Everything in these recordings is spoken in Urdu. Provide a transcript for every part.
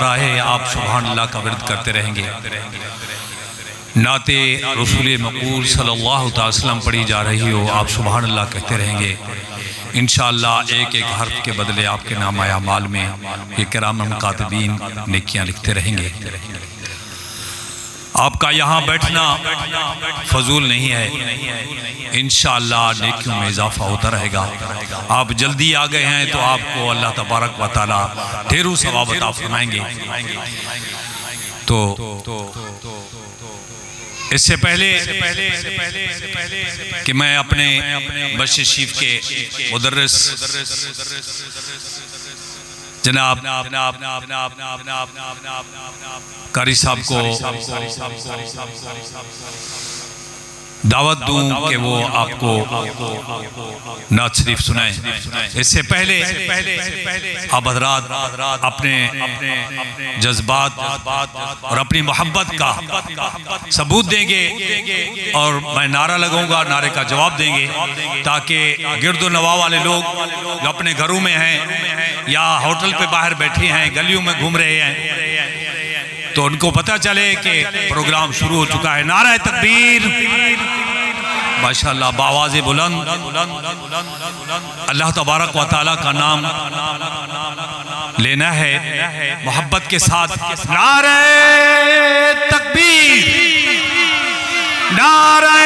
رہا ہے آپ سبحان اللہ کا ورد کرتے رہیں گے، نعت رسول مقبول صلی اللہ علیہ وسلم پڑھی جا رہی ہو، آپ سبحان اللہ کہتے رہیں گے، انشاءاللہ ایک ایک حرف کے بدلے آپ کے نام اعمال میں یہ کرام کاتبین نیکیاں لکھتے رہیں گے۔ آپ کا یہاں بیٹھنا فضول نہیں ہے، انشاءاللہ نیکیوں میں اضافہ ہوتا رہے گا۔ آپ جلدی آ گئے ہیں تو آپ کو اللہ تبارک و تعالی ڈھیروں ثواب عطا فرمائیں گے۔ تو اس سے پہلے کہ میں اپنے مسجد شریف کے مدرس جناب قاری صاحب کو دعوت دوں کہ وہ آپ کو نعت شریف سنائیں، اس سے پہلے آپ حضرات اپنے جذبات اور اپنی محبت کا ثبوت دیں گے اور میں نعرہ لگاؤں گا، نعرے کا جواب دیں گے تاکہ گرد و نواح والے لوگ جو اپنے گھروں میں ہیں یا ہوٹل پہ باہر بیٹھے ہیں، گلیوں میں گھوم رہے ہیں، تو ان کو پتہ چلے کہ پروگرام شروع ہو چکا ہے۔ نعرہ تکبیر، ماشاءاللہ بآواز بلند اللہ تبارک و تعالیٰ کا نام لینا ہے محبت کے ساتھ۔ نعرہ تکبیر، نعرہ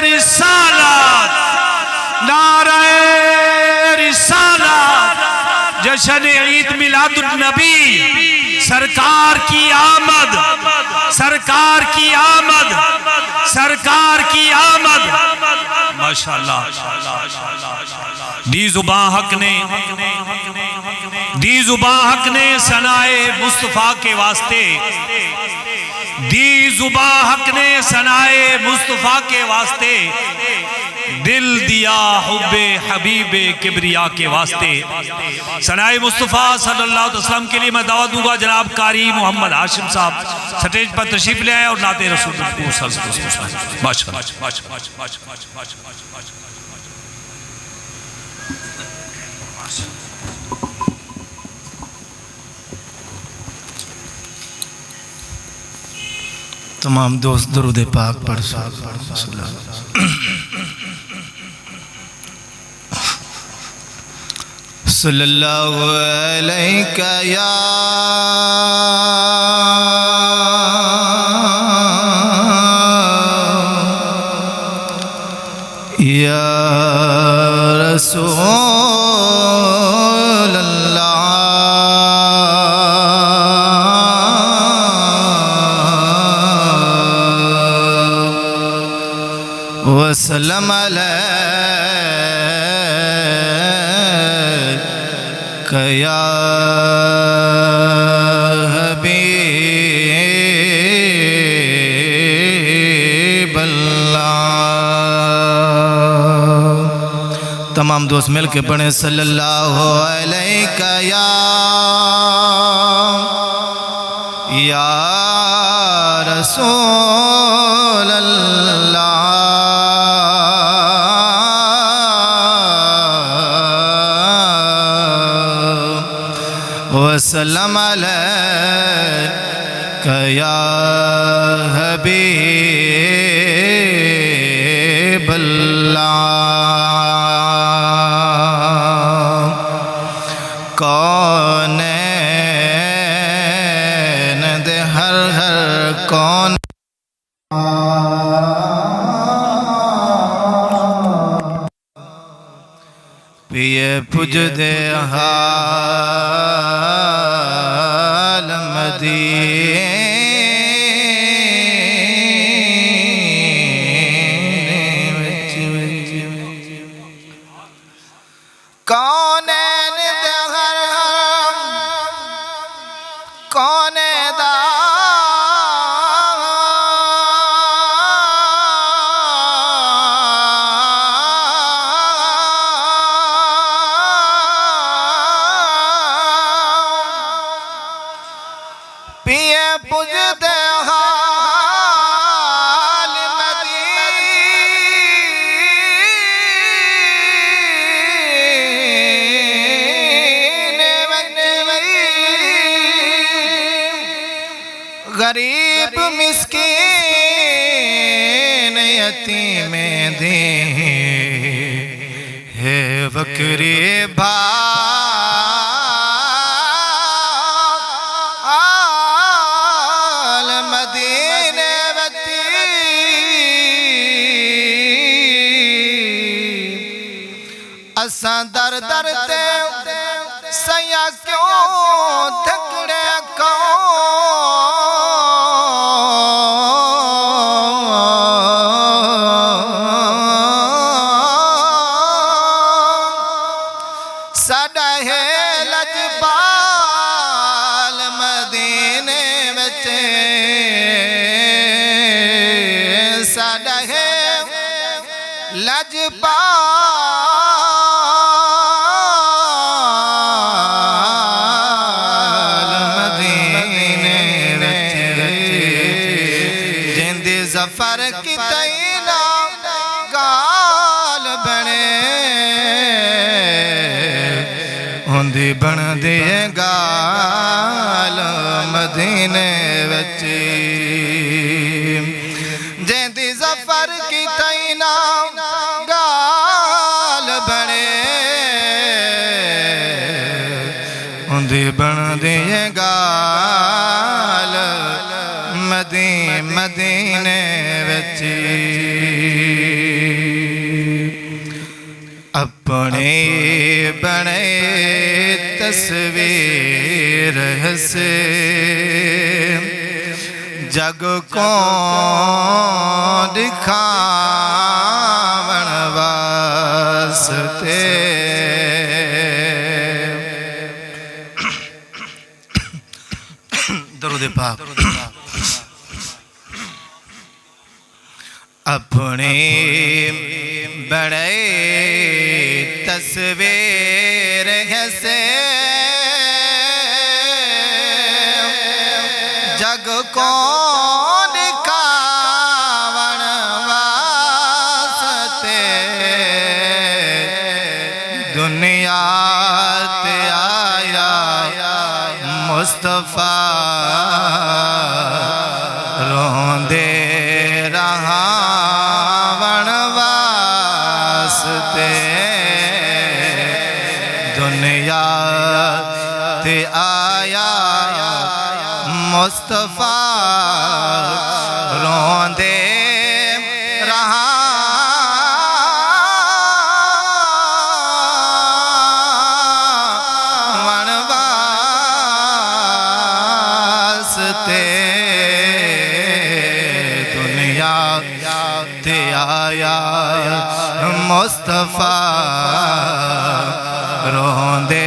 رسالت، نعرہ رسالت، جشن عید میلاد النبی، سرکار کی آمد، سرکار کی آمد، سرکار کی آمد، ماشاءاللہ۔ دی زباں حق نے، دی زباں حق نے ثنائے مصطفیٰ کے واسطے، دی زباں حق نے ثنائے مصطفیٰ کے واسطے، دل دیا حب حبیب کبریا کے واسطے۔ ثنائے مصطفیٰ صلی اللہ علیہ وسلم کے لیے میں دعوت دوں گا جناب قاری محمد ہاشم صاحب سٹیج پر تشریف لے آئے اور نعت رسول اللہ صلی اللہ علیہ وسلم۔ ماشاءاللہ۔ تمام دوست درود پاک پڑھ صلی اللہ علیہ صلی اللہ علیہ یا رسول اللہ وسلم یا حبیب اللہ۔ تمام دوست مل کے پڑھیں صلی اللہ علیہ یا رسول اللہ وسلم علیک یا حبیب اللہ۔ کونین دے ہر کون پیے پج دے حال مدینے کونین دے ہر کونے دا پیے پج دے حال مدینے غریب مسکین یتیم دے ہے وکری بھال مدینے وتی اساں در در تے سیاں کیوں تھکڑے ساڈا ہے لجپال مدینے وچ ساڈا ہے لجپال مدینے وچ جیندے ظفر کیتے نا گال بنے ہوندی بن دے گال مدینے وچ جیندی ظفر کی تینا گال بنے ہوندی بن دے گال مدینے وچ اپنے بنے تصویر سے جگ کو دکھاون واسطے درود پاک اپنے بڑے تصویر سے جگ کو دکھاون واسطے دنیا تے آیا مصطفیٰ روندے رہاون واسطے دنیا تے آیا مصطفیٰ روندے رہاون واسطے دنیا تے آیا مصطفیٰ روندے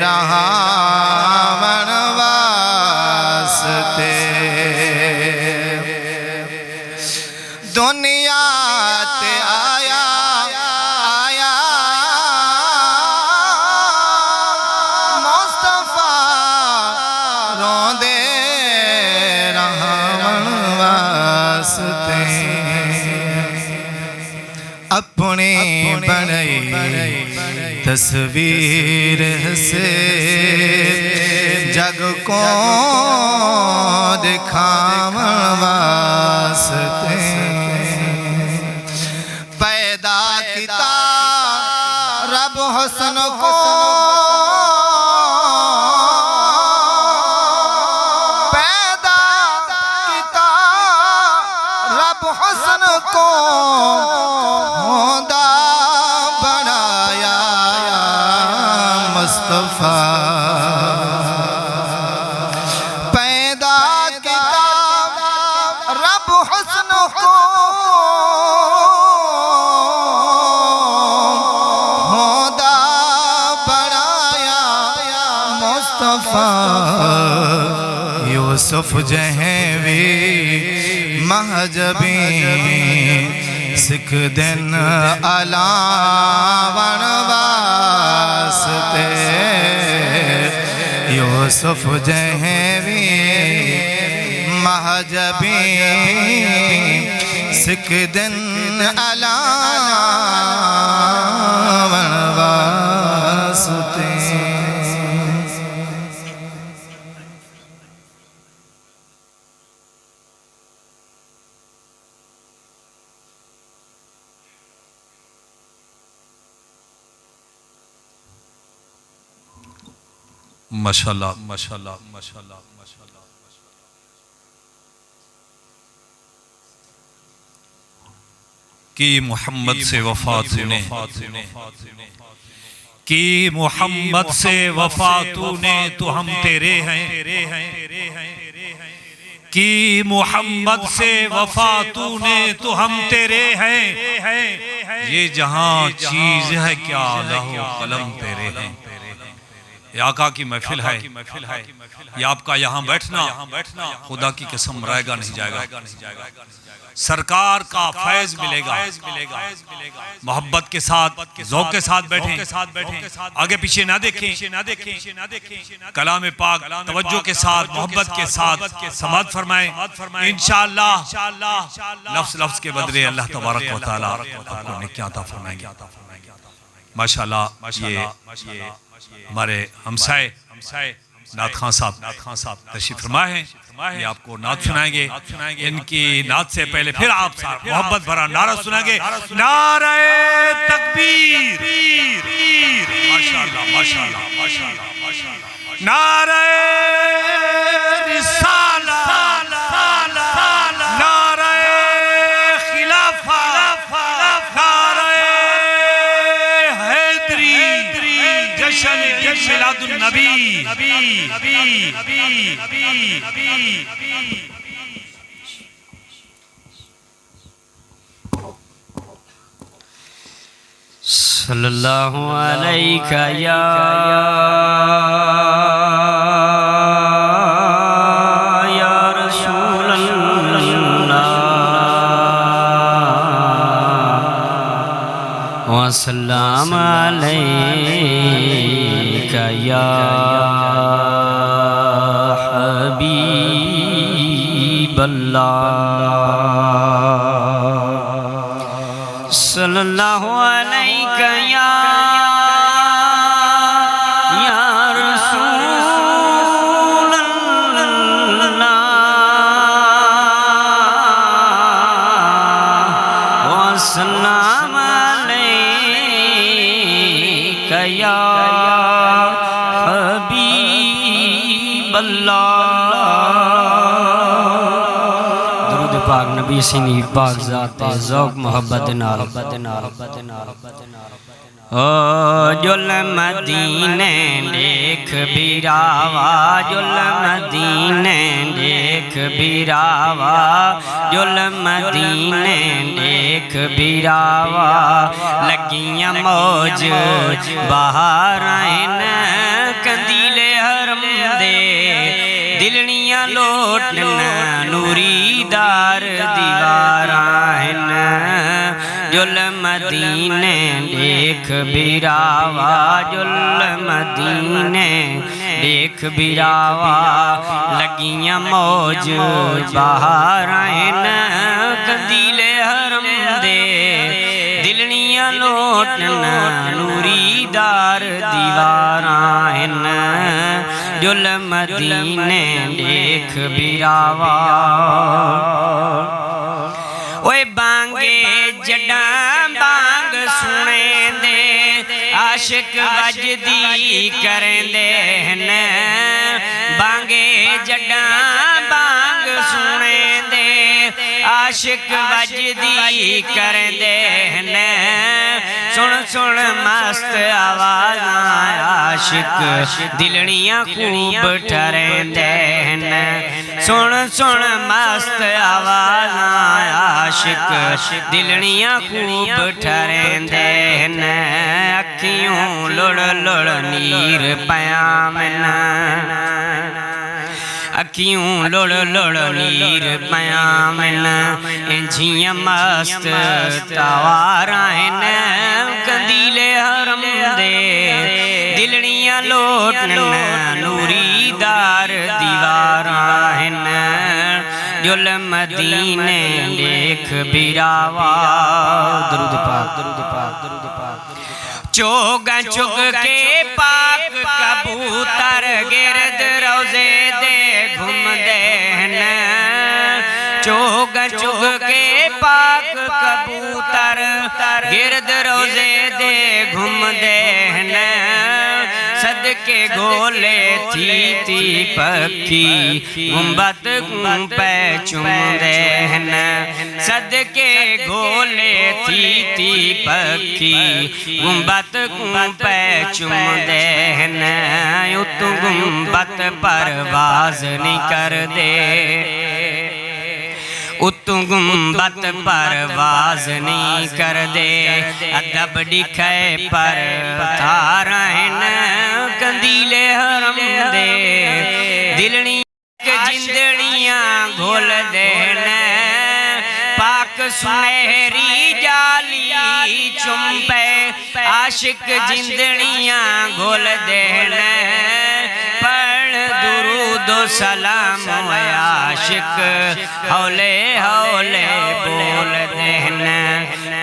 رہاون واسطے دنیا تے آیا مصطفیٰ روندے رہاون واسطے اپنی بڑی تصویر سے جگ کو دکھاون واسطے پیدا کیتا رب حسن کو پیدا کیتا رب حسن کو ہوندہ بنایا مصطفیٰ پیدا کیتا رب حسن کو ہوندہ بنایا مصطفیٰ یوسف جہیں بھی مہجبیں سکھ دن علاون واسطے یوسف جہیں بھی مہجبیں سکھ دن علاون واسطے ماشاءاللہ ماشاءاللہ ماشاءاللہ کہ محمد سے وفا تو نے، کہ محمد سے وفا تو نے تو ہم تیرے ہیں، کہ محمد سے وفا تو نے تو ہم تیرے ہیں، یہ جہاں چیز ہے کیا لوح و قلم تیرے ہیں۔ یہ آقا کی محفل ہے، یہ آپ کا یہاں بیٹھنا خدا کی قسم رائے گا نہیں جائے گا، سرکار کا فیض ملے گا، محبت کے ساتھ ذوق کے ساتھ بیٹھیں، آگے پیچھے نہ دیکھیں، کلام پاک توجہ کے ساتھ محبت کے ساتھ سماعت فرمائیں، انشاءاللہ لفظ لفظ کے بدلے اللہ تبارک و تعالی آپ کو نیکیاں عطا فرمائیں گے۔ ماشاءاللہ یہ ہمارے ہمسائے نعت خان صاحب تشریف فرما ہیں، یہ آپ کو نعت سنائیں گے، ان کی نعت سے پہلے پھر آپ محبت بھرا نعرہ سنائیں گے، نعرہ تکبیر، ماشاءاللہ ماشاءاللہ ماشاءاللہ، نعرہ رسالہ، نعرہ خلافہ، نعرہ حیدری، جشن میلاد النبی۔ صلی اللہ علیہ یا رسول اللہ وسلام علیک یا حبیب اللہ صلی اللہ علیہ یا رسول اللہ وسلام علیک یا حبیب اللہ۔ درود پاک نبی سینی پاک ذات ذوق محبت نال جل مدینے دیکھ بیراوا، جل مدینے دیکھ بیراوا، جل مدینے دیکھ بیراوا، لگیاں موج باہر آئین کندیل حرم دے، دلنیاں لوٹنا نوری دار دیوار آئین، جل مدینے دیکھ بیراوا، جل مدینے دیکھ بیراوا، لگیاں موج باہر آئین کندیل حرم دے، دلنیاں لوٹنا نوری دار دیوار آئین، جل مدینے دیکھ بیراوا۔ اوے بانگے جڈاں بانگ سنے دے، عاشق وجدی کریں دے ہیں، بانگے جڈاں بانگ سنے دے، عاشق وجدی کریں دے ہیں، سن سن مست آواز عاشق دلڑیاں خوب ٹھریں دے ہیں، سن سن مست آواز عاشق دلڑیاں خوب ٹھریں دے ہیں، اکھیوں لڑ لڑ نیر پیامن، اکھیوں لڑ لڑ نیر پیامن، انجھیاں مست توار آئین کندیل حرم دے، دلڑیاں لوٹنا نوری دار دیوار آئین، جل مدینے دیکھ بیراوا۔ درود پاک درود پاک درود پاک۔ چوگ چگ کے پاک کبوتر گرد روزے دے گھوم دے ہیں، چوگ چگ کے پاک کبوتر گرد روزے دے گھوم دے ہیں، صدقے گولے تھی پکی گنبد پہ چم دہن صدقے گولے تھی پکی گنبد پہ چم دہن یوں تو گنبد پرواز نہیں کر دے اتو گنبد پرواز نہیں کر دے ادب ڈکھے پر تارہن کندیل حرم دے دلنی جندڑیاں گھول دین پاک سنہری جالی چمپے عاشق جندڑیاں گھول دین پڑھ درود و سلام اے عاشق ہولے ہولے بول دین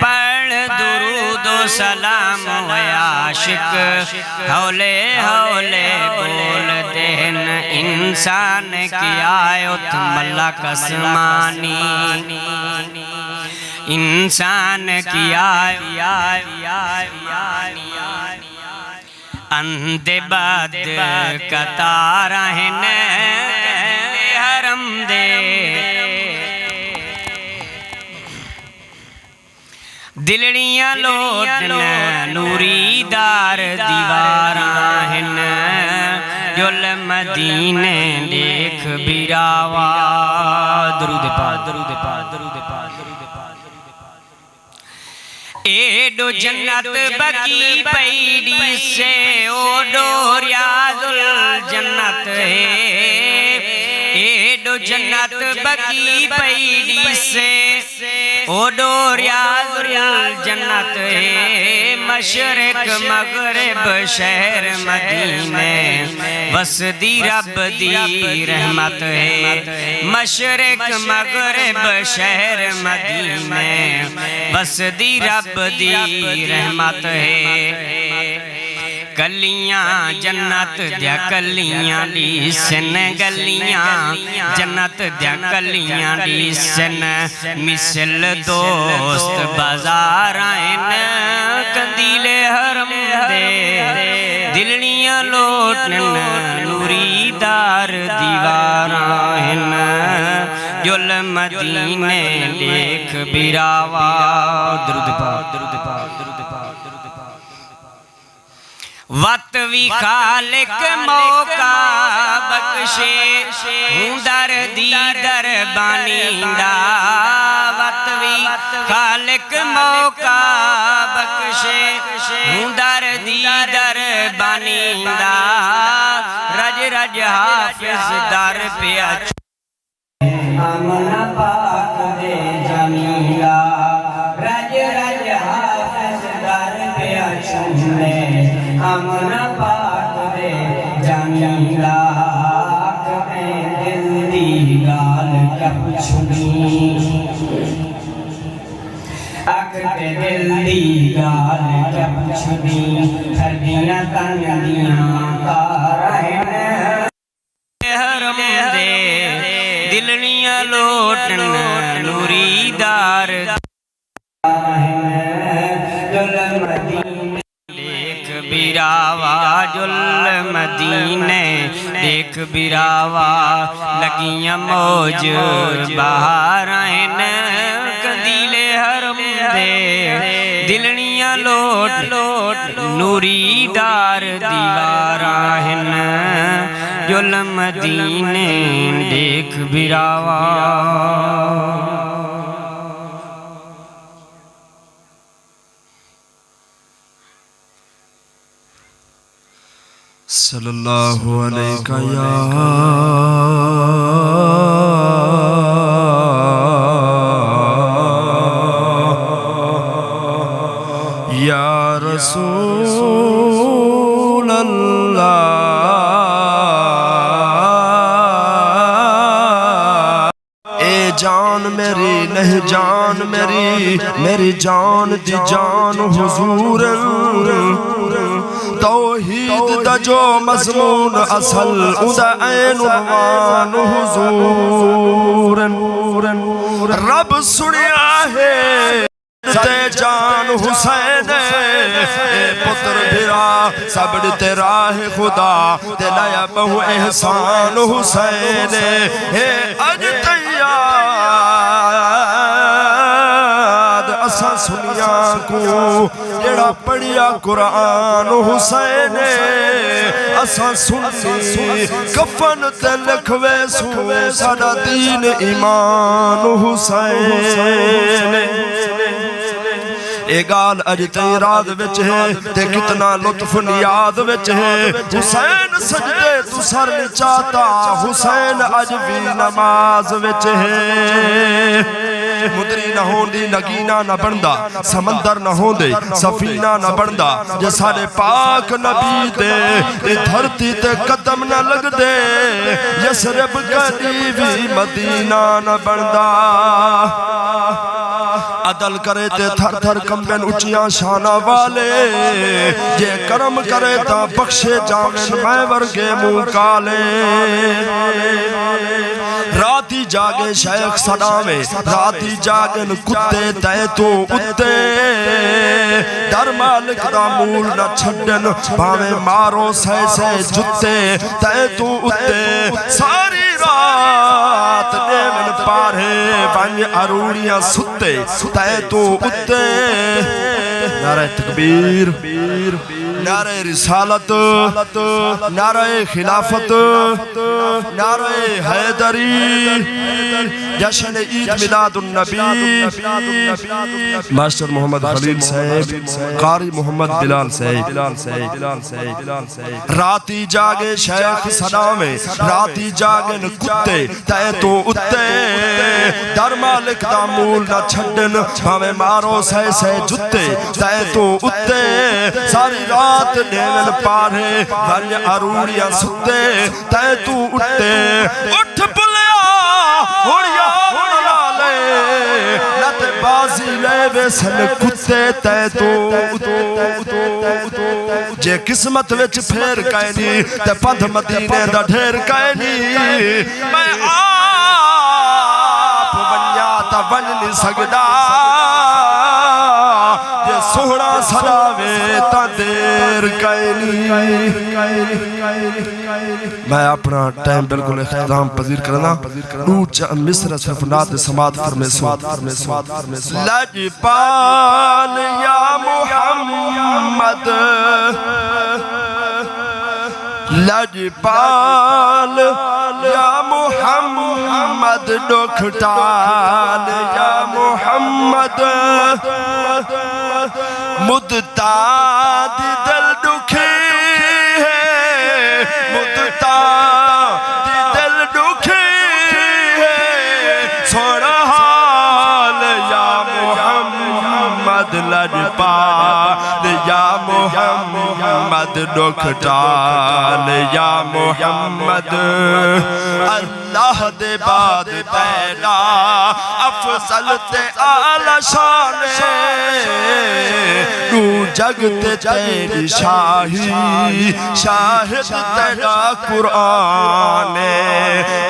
پڑھ درود و سلام اے عاشق ہولے ہولے بول دین انسان کی آیت ملک اسمانی انسان کی اندے باد کتارہن حرم دے دلڑیاں لوٹن نوری دار دیواراہن جل مدینے دیکھ بیراوا درود پاک درود پاک درود پاک ایڈو جنت بکی پیڑی سے اوڈو ریاض الجنت ہے ایڈو جنت بکی پیڑی سے اوڈو ریاض الجنت ہے مشرق مغرب شہر مدینے وسدی رب دی رحمت ہے مشرق مغرب شہر مدینے وسدی رب دی رحمت ہے کلیاں جنت دیا کلیاں لیسن گلیاں جنت دیا کلیاں لیسن مثل دوست بازار آئین کندیل حرم دے دلڑیاں لوٹن نوری دار دیوار آئین جل مدینے دیکھ بیراوا درود پاک درود پاک درود پاک وقت وی خالق موقع بخشے ہوں در دیدر بانیندہ وقت وی خالق موقع بخشے ہوں در دیدر بانیندہ رج رج حافظ در پیا آمنہ پاک دے جمیلہ رج رج حافظ در پیا چھوڑے آمنہ پاک دے جمیلہ آکھ میں دل دی گال کب چھنی آکھ میں دل دی گال کب چھنی تھردیاں تنگیاں کارہن حرم دے دلنیاں لوٹن نوری دار جل مدینے دیکھ بیراوا جل مدینے دیکھ بیراوا لگیاں موج باہر آئین کندیل حرم دے دلنیاں لوٹ نوری دار دیوار آئین جل مدینے دیکھ بیراوا صلی اللہ علیہ یا رسول اللہ اے جان میری نہیں جان میری جان دی جان حضور توحید دا جو مضمون اصل ادا عین عنوان حضور رب سنیا ہے تے جان حسین پتر بھرا تیرا صبر تیرا ہے خدا دلایا بہو احسان حسین ہے اج تیاد اسا سنیا کو جڑا پڑھیا قرآن حسین اسا سنی کفن تے لکھوے سو ساڈا دین ایمان حسین اے گال اج تے رات وچ ہے تے کتنا لطف نیاد وچ ہے حسین سجدے تو سر نچاتا حسین اج بھی نماز وچ ہے مدری نہ ہوندی نگینا نہ بندا سمندر نہ ہوندے سفینہ نہ بندا جے سارے پاک نبی دے اے دھرتی تے قدم نہ لگ دے یسرب کدی بھی مدینہ نہ بندا عدل کرے تے تھر تھر کمبن اچیاں شانہ والے جے کرم کرے تا بخشے جامن میں ورگے منہ کالے راتی جاگے شیخ صدامے راتی جاگن کتے تے تو اتے در مالک دا مول نہ چھڑن باوے مارو سے جتے تے تو اتے ساری رات نیمن پارے بنج اروڑیاں ستے تے تو اتے نعرہ تکبیر نعرہ رسالت نعرہ خلافت نعرہ حیدری جشن عید میلاد النبی ماسٹر محمد خلیل صاحب قاری محمد بلال صاحب راتی جاگے شیخ صدامے راتی جاگن کتے تے تو اتے در مالک دا مول نہ چھڑن ہمیں مارو سے جتے تے تو اتے ساری رات نیمن پارے بھنج اروڑیاں ستے تے تو اٹھتے اٹھ بلیا ہوڑیا ہوڑیا لے نت بازی لے ویسن کتے تے تو جے قسمت وچ پھیر کائنی تے پندھ مدینے دا ڈھیر کائنی میں آپ ونیا تا ون نہیں سگدا یہ سوڑا سلاوے تا دیر کائنی میں اپنا ٹائم بالکل اختتام پذیر کرنا مصر صرف نات سماعت فرمے سواد لجپال یا محمد لجپال یا محمد ڈکھٹال یا محمد مدتا دی دل دکھی ہے مدتا دی دل دکھی ہے سوڑا حال یا محمد لجپال یا محمد ڈکھٹال یا محمد اللہ دے بعد پیدا افضل تے اعلی شان تو جگ تے تیری شاہی شاہد تیرا قرآن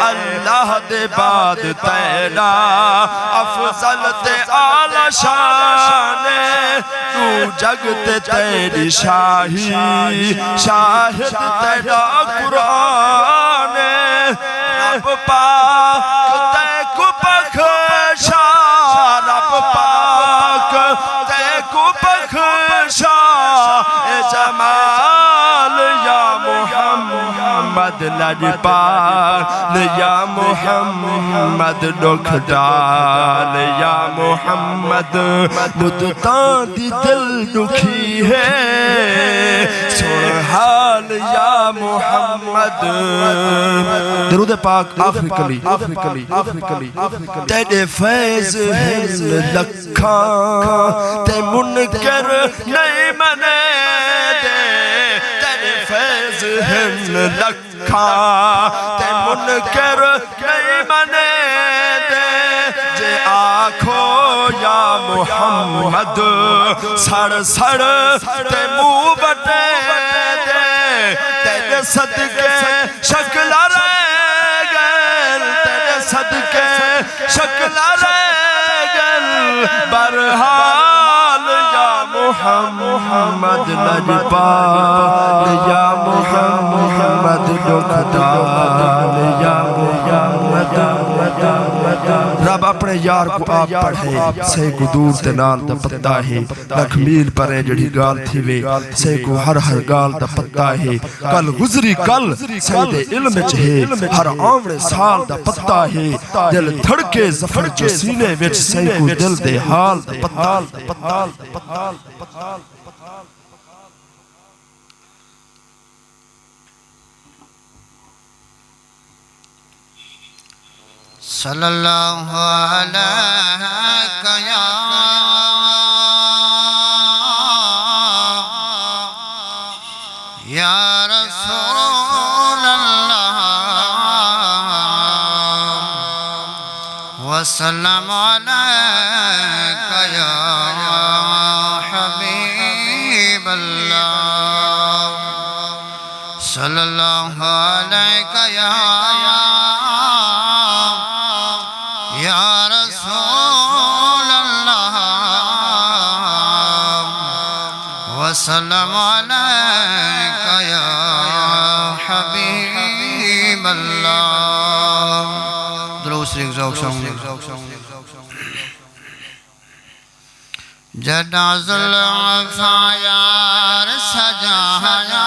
اللہ دے بعد تیرا افضل تے اعلی شان تو جگ تے تیری شاہی شاہد تیرا قرآن رب پاک تے کو بخشا رب پاک تے کو بخشا اے جمال یا محمد لجپال یا محمد ڈکھٹال یا محمد مدتا دی دل دکھی ہے سرحال یا محمد درود پاک آخری کلی تیرے فیض ہیں لکھاں تے منکر نہیں منے دے تیرے فیض ہیں لکھاں تے منکر نہیں منے دے جے آنکھو یا محمد سڑ سڑ تے منہ بٹے دے تیرے صدقے شکل رہ گل تیرے صدقے شکل رہ گل برحال یا محمد محمد لجپال یا محمد دکھدار یا محمد رب اپنے یار کو آپ پڑھے سے کو دور تے نال دا پتہ ہے لکھ میل پرے جڑی گال تھی وے سے کو ہر گال دا پتہ ہے کل گزری کل سید علم چہے ہر آمڑے سال دا پتہ ہے دل دھڑکے زفر جو سینے وچ سے کو دل دے حال دا پتہ صلی اللہ علیہ یا رسول اللہ وسلم علیہ یا حبیب اللہ صلی اللہ علیہ یا رسول اللہ وسلم علیکہ یا حبیب اللہ درود شریف ذوق جدا زلفا یار سجایا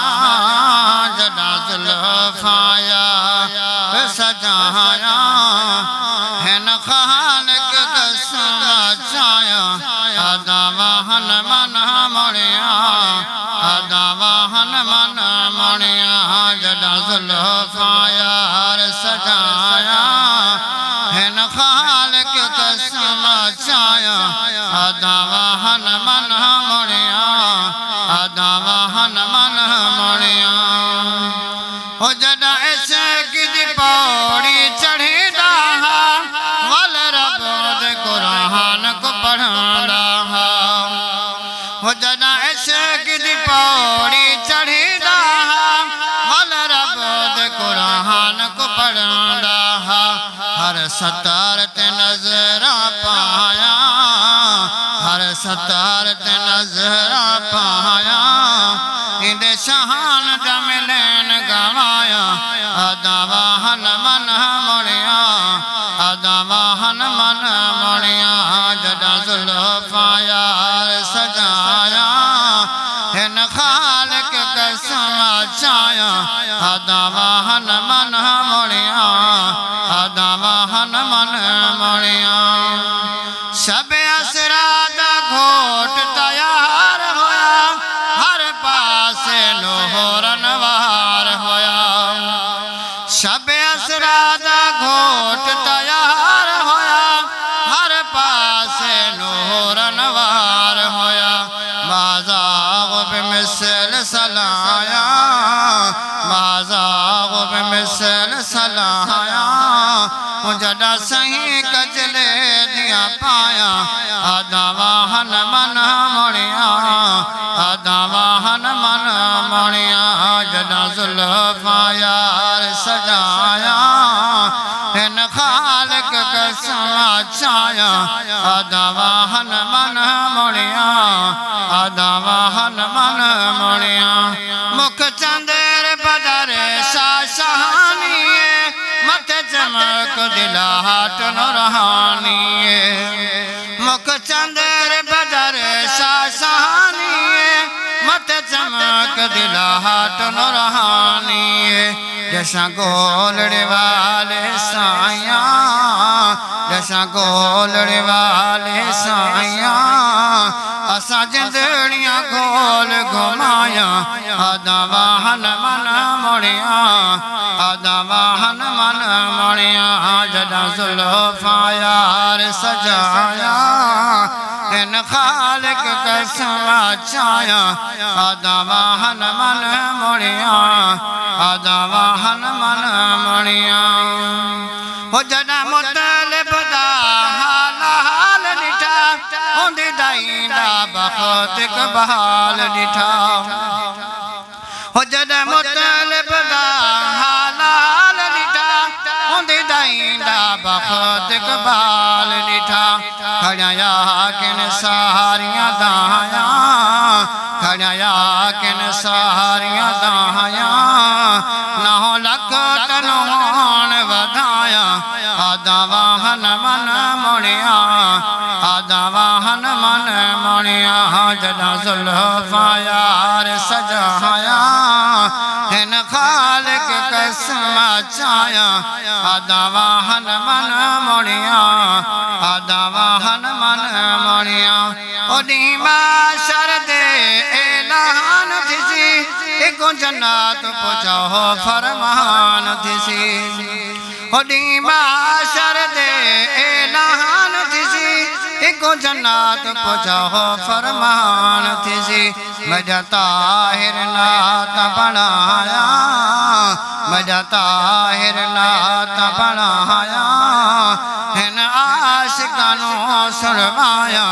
جدا زلفا یار سجایا خالق قسم چایا اداوہن من مڑیا اداوہن من مڑیا جدا زلفا یار سجایا ہن خالق قسم چایا اداوہن من مڑیا اداوہن من مڑیا او جدا عشق دی پوڑی چڑھی وہ جدا عشق دی پوڑی چڑھی دا مل رب دے قرآن کو پڑھندا ہر ستار تے نظر پایا ہر ستار تے نظر پایا اندے شہان جملین گوایا اداوہن من مڑیا اداوہن من مڑیا جدا زلفا یار سجایا ہن خالق قسم چایا اداوہن من مڑیا اداوہن من مڑیا شب اسرا دا گھوٹ تیار ہویا ہر پاس نور انوار ہویا شب اسرا دا گھوٹ تیار ہویا ہر پاس نور انوار ہویا مازاغ بمثل سلایا مازاغ بمثل سلایا جدا صحیح کجلے دیا پایا اداوہن من مڑیا اداوہن من مڑیا جدا زلفا یار سجایا ہن خالق قسم چایا اداوہن من مڑیا اداوہن من مڑیا مکھ چندر بدر شاشانی مت چمک دلہٹ نورانی مکھ چندر بدر شاشانی مت چمک دلہٹ نورانی جیسا گولڑ والے سائیاں جیسا گولڑ والے سائیاں اسا جندڑیاں گول گھمایا اداوہن من مڑیا اداوہن من مڑیا جدا زلفا یار سجایا ہن خالق قسم چایا اداوہن من مڑیا اداوہن من مڑیا ہو جدا مطلب دا حال نٹھا ہوندی دائیندہ بخت اقبال نٹھا ہو جدا مطلب دا حال نٹھا ہوندی دائیندہ بخت اقبال نٹھا کھڑیا یاکن ساریاں دایاں آیا کن ساریاں دایا نہ لکھ تنوان ودایا آدھا واہن من مڑیا آدھا واہن من مڑیا جدا زلفا یار سجایا ہن خالق قسم چایا آدھا واہن من مڑیا آدھا واہن من مڑیا اُنی معاشر دے اعلان تھی ایک جنات پہنچاؤ فرمان تھی اُنی معاشر دے اعلان تھی ایک جنات پہنچاؤ فرمان تھی مجھا طاہر نات بنایا مجھا طاہر نات بنایا ہن عاشقانوں سلوایا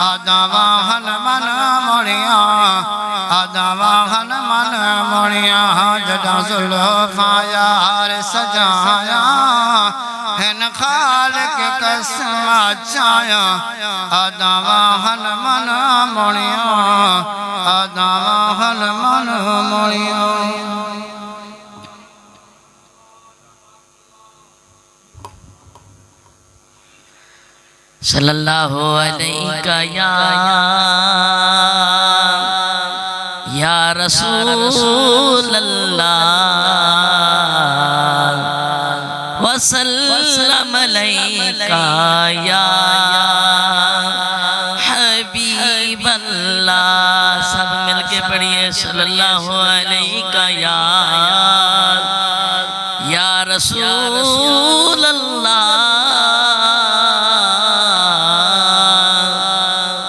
آدھا واہن من مڑیا آدھا واہن من مڑیا جدا زلفا یار سجایا ہن خالق قسم چایا آدھا واہن من مڑیا آدھا واہن من مڑیا صلی اللہ علیہ یا رسول اللہ وسلم علیکہ یا حبیب اللہ سب مل کے پڑھئے صلی اللہ علیہ یا رسول اللہ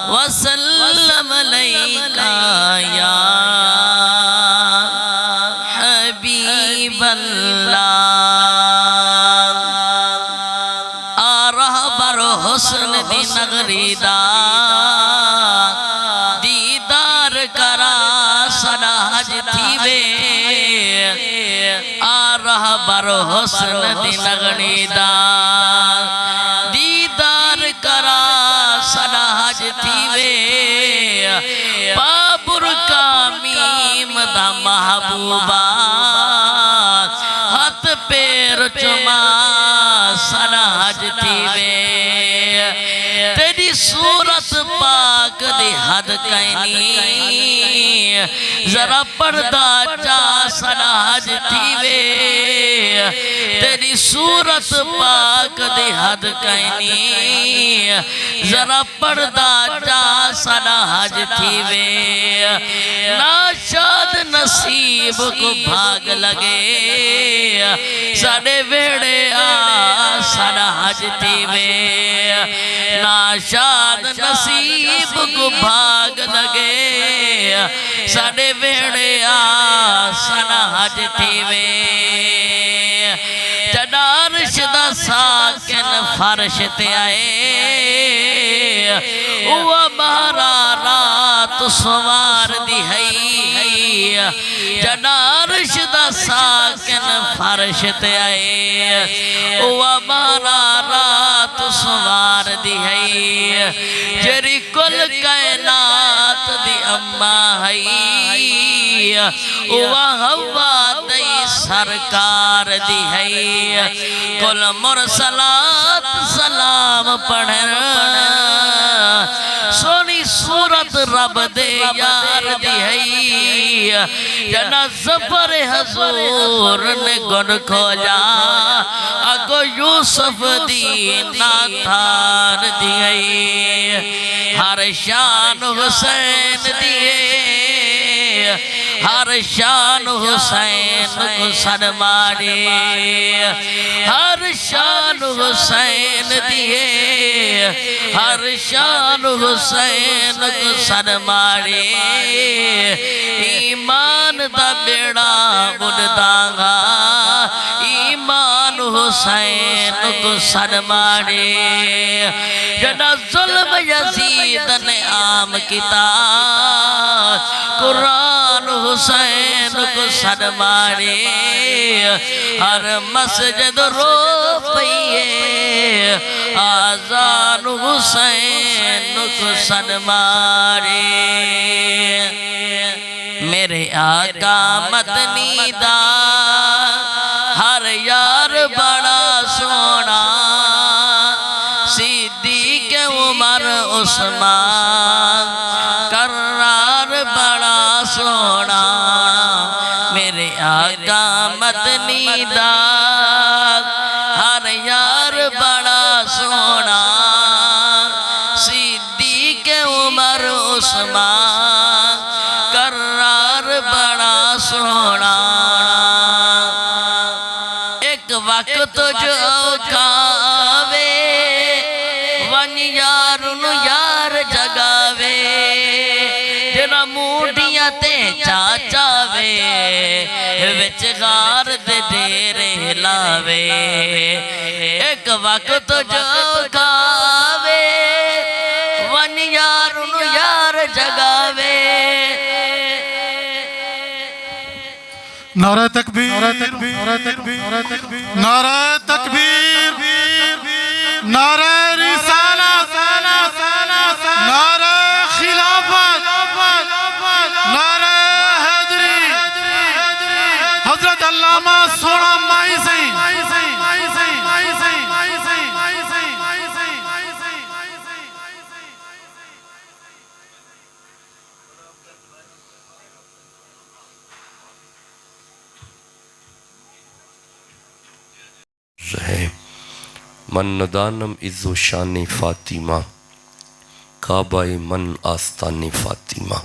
وسلم علیکہ یا حبیب اللہ آ رہا بر حسن دی نگری دا دیدار کرا سراج تھی وے آ رہا بر حسن دی نگری دا دیدار کرا سراج تھی وے بابر کا میم دا محبوبہ ہاتھ پیر چما سراج تھی وے تیری صورت پاک دی حد کینی ذرا پردہ چا سراج تھی وے تیری صورت پاک دی حد کینی ذرا پردہ چا سراج تھی وے ناشاد نصیب کو بھاگ لگے ساڑے ویڑے آ سراج تھی وے ناشاد نصیب کو بھاگ لگے ساڑے ویڑے آ سراج تھی وے جدارش دا ساکن فرش تے آئے وہ بہرا رات سوار دی ہے جدارش دا ساکن فرش تے آئے وہ بہرا رات سوار دی ہے جری کل کائنات دی اممہ ہے وہ ہوا دی سرکار دی ہے کل مرسلات سلام پڑھن سونی صورت رب دے یار دی ہے جنا زفر حضور نے گن کھوجا اگو یوسف دی ناتھار دی ہے ہر شان حسین دی ہے ہر شان حسین کو سنماڑے ہر شان حسین دیئے ہر شان حسین کو سنماڑے ایمان دا بیڑا بڑھداں ایمان حسین کو سنماڑے جنا ظلم یزید نے عام کیتا قرآن حسین کو سنماڑے ہر مسجد رو پئیے آذان حسین کو سنماڑے آقا مدنی دا ہر یار بڑا سونا صدیق عمر عثمان کرار بڑا سونا میرے آقا مدنی دا ہر یار بڑا سونا صدیق عمر عثمان کرار بڑا سونا ایک وقت جو کھاوے ون یار نو یار جگاوے جرا موڈیاں تے چاچاوے وچ غار دے ڈیرے لاوے ایک وقت جو کھاوے ون یار نو یار جگاوے نعرہ تکبیر نعرہ تکبیر نعرہ رسالت نعرہ خلافت نعرہ حیدری حضرت علامہ سونا مائی سین من ندانم عز و شان فاطمہ کعبہ من آستان فاطمہ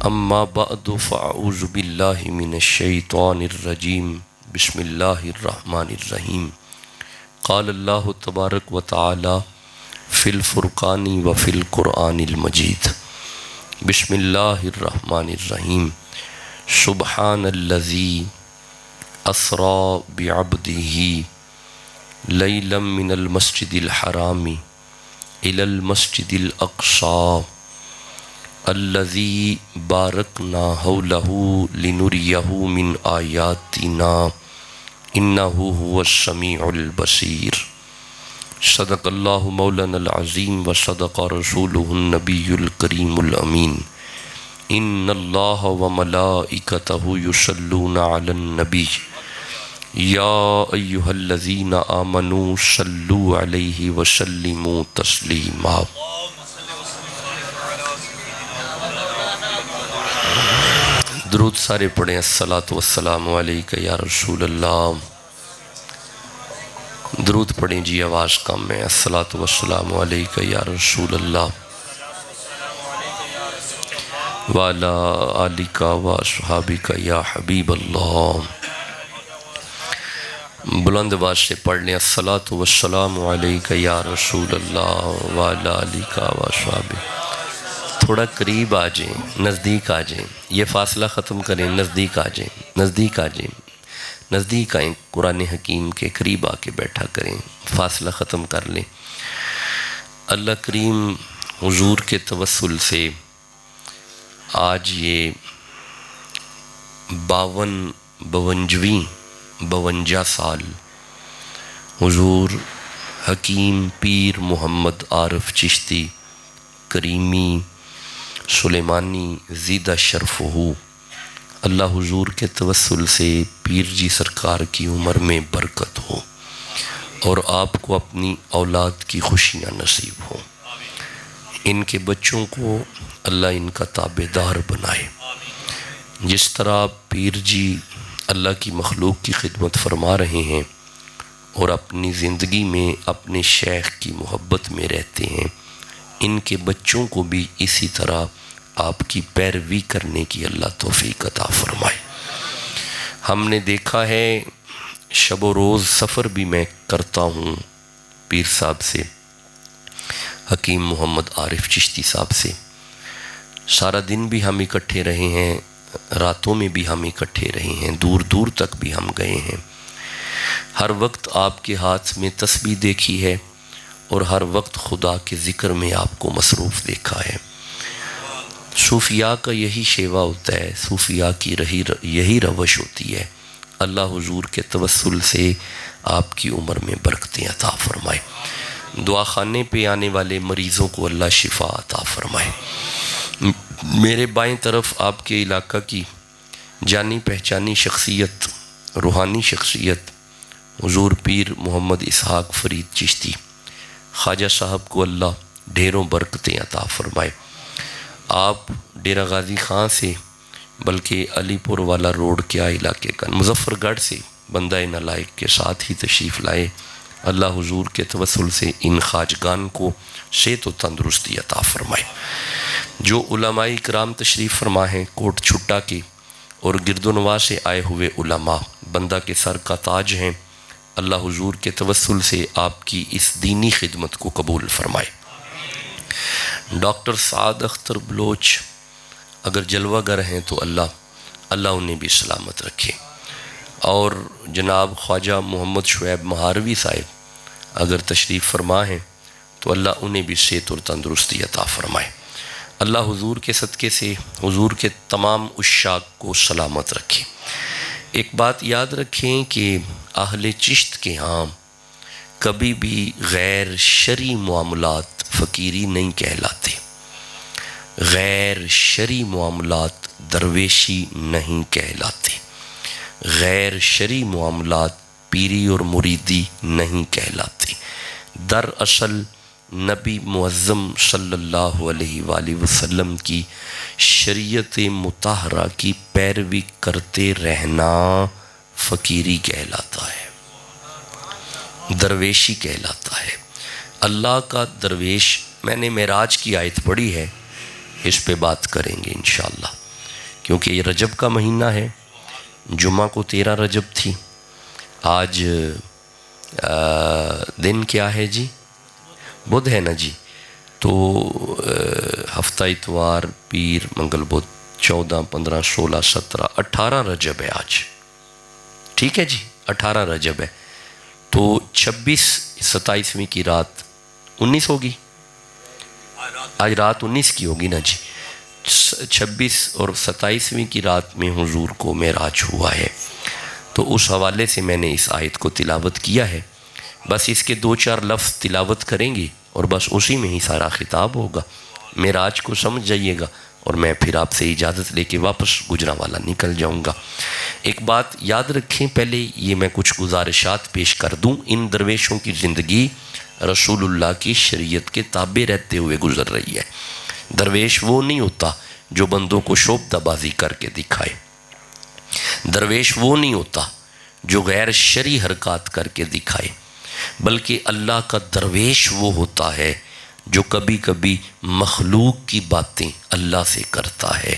اما بعد فاعوذ باللہ من الشیطان الرجیم بسم اللہ الرحمن الرحیم قال اللہ تبارک و تعالی فی الفرقان و فی القرآن المجید بسم اللہ الرحمن الرحیم سبحان الذی اسرا بعبدہ لیلا من المسجد الحرام الى المسجد الاقصى الذي باركنا حوله لنريه من آياتنا إنه هو السميع البصير صدق الله مولانا العظيم وصدق رسوله النبي الكريم الأمين إن الله وملائكته يصلون على النبي یا ایہا الذین آمنوا صلوا علیہ وسلموا تسلیما درود سارے پڑھیں الصلاۃ والسلام علیکہ یا رسول اللہ درود پڑھیں جی آواز کم ہے الصلاۃ والسلام علیکہ یا رسول اللہ وعلی آلکہ واصحابکہ یا حبیب اللہ بلند آواز سے پڑھ لیں الصلاۃ والسلام علیکہ یا رسول اللہ وعلی آلہ واصحابہ تھوڑا قریب آ جائیں نزدیک آ جائیں یہ فاصلہ ختم کریں نزدیک آ جائیں نزدیک آئیں قرآن حکیم کے قریب آ کے بیٹھا کریں فاصلہ ختم کر لیں اللہ کریم حضور کے توسل سے آج یہ 52 سال حضور حکیم پیر محمد عارف چشتی کریمی سلیمانی زیدہ شرف ہو اللہ حضور کے توسل سے پیر جی سرکار کی عمر میں برکت ہو اور آپ کو اپنی اولاد کی خوشیاں نصیب ہوں ان کے بچوں کو اللہ ان کا تابعدار بنائے جس طرح پیر جی اللہ کی مخلوق کی خدمت فرما رہے ہیں اور اپنی زندگی میں اپنے شیخ کی محبت میں رہتے ہیں ان کے بچوں کو بھی اسی طرح آپ کی پیروی کرنے کی اللہ توفیق عطا فرمائے ہم نے دیکھا ہے شب و روز سفر بھی میں کرتا ہوں پیر صاحب سے حکیم محمد عارف چشتی صاحب سے سارا دن بھی ہم اکٹھے رہے ہیں راتوں میں بھی ہم اکٹھے رہے ہیں دور دور تک بھی ہم گئے ہیں ہر وقت آپ کے ہاتھ میں تسبیح دیکھی ہے اور ہر وقت خدا کے ذکر میں آپ کو مصروف دیکھا ہے صوفیاء کا یہی شیوا ہوتا ہے صوفیاء کی یہی روش ہوتی ہے اللہ حضور کے توسل سے آپ کی عمر میں برکتیں عطا فرمائے دعا خانے پہ آنے والے مریضوں کو اللہ شفا عطا فرمائے میرے بائیں طرف آپ کے علاقہ کی جانی پہچانی شخصیت، روحانی شخصیت حضور پیر محمد اسحاق فرید چشتی خواجہ صاحب کو اللہ ڈھیروں برکتیں عطا فرمائے۔ آپ ڈیرہ غازی خان سے بلکہ علی پور والا روڈ کیا علاقے کا مظفر گڑھ سے بندہ نالائق کے ساتھ ہی تشریف لائے۔ اللہ حضور کے توسل سے ان خواجگان کو صحت و تندرستی عطا فرمائے۔ جو علماء کرام تشریف فرما ہیں کوٹ چھٹا کے اور گرد و نواح سے آئے ہوئے علماء بندہ کے سر کا تاج ہیں، اللہ حضور کے توسل سے آپ کی اس دینی خدمت کو قبول فرمائے۔ ڈاکٹر سعد اختر بلوچ اگر جلوہ گر ہیں تو اللہ انہیں بھی سلامت رکھے، اور جناب خواجہ محمد شعیب مہاروی صاحب اگر تشریف فرما ہیں تو اللہ انہیں بھی صحت اور تندرستی عطا فرمائے۔ اللہ حضور کے صدقے سے حضور کے تمام عشاق کو سلامت رکھے۔ ایک بات یاد رکھیں کہ اہل چشت کے ہاں کبھی بھی غیر شرعی معاملات فقیری نہیں کہلاتے، غیر شرعی معاملات درویشی نہیں کہلاتے، غیر شرعی معاملات پیری اور مریدی نہیں کہلاتے۔ دراصل نبی معظم صلی اللہ علیہ وآلہ وسلم کی شریعت مطہرہ کی پیروی کرتے رہنا فقیری کہلاتا ہے، درویشی کہلاتا ہے۔ اللہ کا درویش، میں نے معراج کی آیت پڑھی ہے، اس پہ بات کریں گے انشاءاللہ، کیونکہ یہ رجب کا مہینہ ہے، جمعہ کو 13 رجب تھی، آج دن کیا ہے جی؟ بدھ ہے نا جی، تو ہفتہ اتوار پیر منگل بدھ 14 15 16 17 18 رجب ہے آج، ٹھیک ہے جی، 18 رجب ہے، تو 26 27ویں کی رات 19 ہوگی، آج رات 19 کی ہوگی نا جی، 26 اور 27ویں کی رات میں حضور کو معراج ہوا ہے، تو اس حوالے سے میں نے اس آیت کو تلاوت کیا ہے۔ بس اس کے 2-4 لفظ تلاوت کریں گے اور بس اسی میں ہی سارا خطاب ہوگا۔ معراج کو سمجھ جائیے گا اور میں پھر آپ سے اجازت لے کے واپس گجرانوالہ نکل جاؤں گا۔ ایک بات یاد رکھیں، پہلے یہ میں کچھ گزارشات پیش کر دوں۔ ان درویشوں کی زندگی رسول اللہ کی شریعت کے تابع رہتے ہوئے گزر رہی ہے۔ درویش وہ نہیں ہوتا جو بندوں کو شوبدہ بازی کر کے دکھائے، درویش وہ نہیں ہوتا جو غیر شرعی حرکات کر کے دکھائے، بلکہ اللہ کا درویش وہ ہوتا ہے جو کبھی کبھی مخلوق کی باتیں اللہ سے کرتا ہے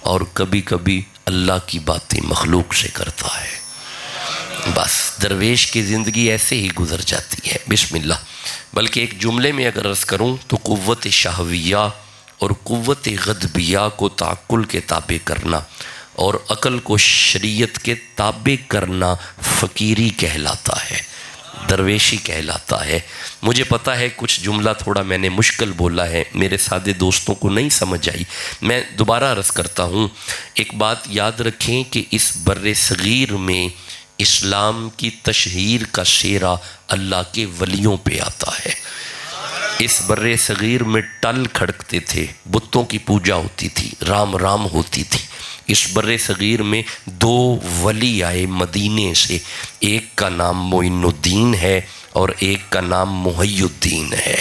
اور کبھی کبھی اللہ کی باتیں مخلوق سے کرتا ہے۔ بس درویش کی زندگی ایسے ہی گزر جاتی ہے۔ بسم اللہ۔ بلکہ ایک جملے میں اگر عرض کروں تو قوت شہویہ اور قوت غضبیہ کو تعقل کے تابع کرنا اور عقل کو شریعت کے تابع کرنا فقیری کہلاتا ہے، درویشی کہلاتا ہے۔ مجھے پتہ ہے کچھ جملہ تھوڑا میں نے مشکل بولا ہے، میرے سادے دوستوں کو نہیں سمجھ آئی، میں دوبارہ عرض کرتا ہوں۔ ایک بات یاد رکھیں کہ اس بر صغیر میں اسلام کی تشہیر کا شیرہ اللہ کے ولیوں پہ آتا ہے۔ اس بر صغیر میں ٹل کھڑکتے تھے، بتوں کی پوجا ہوتی تھی، رام رام ہوتی تھی۔ اس بر صغیر میں 2 ولی آئے مدینے سے، ایک کا نام معین الدین ہے اور ایک کا نام محی الدین ہے۔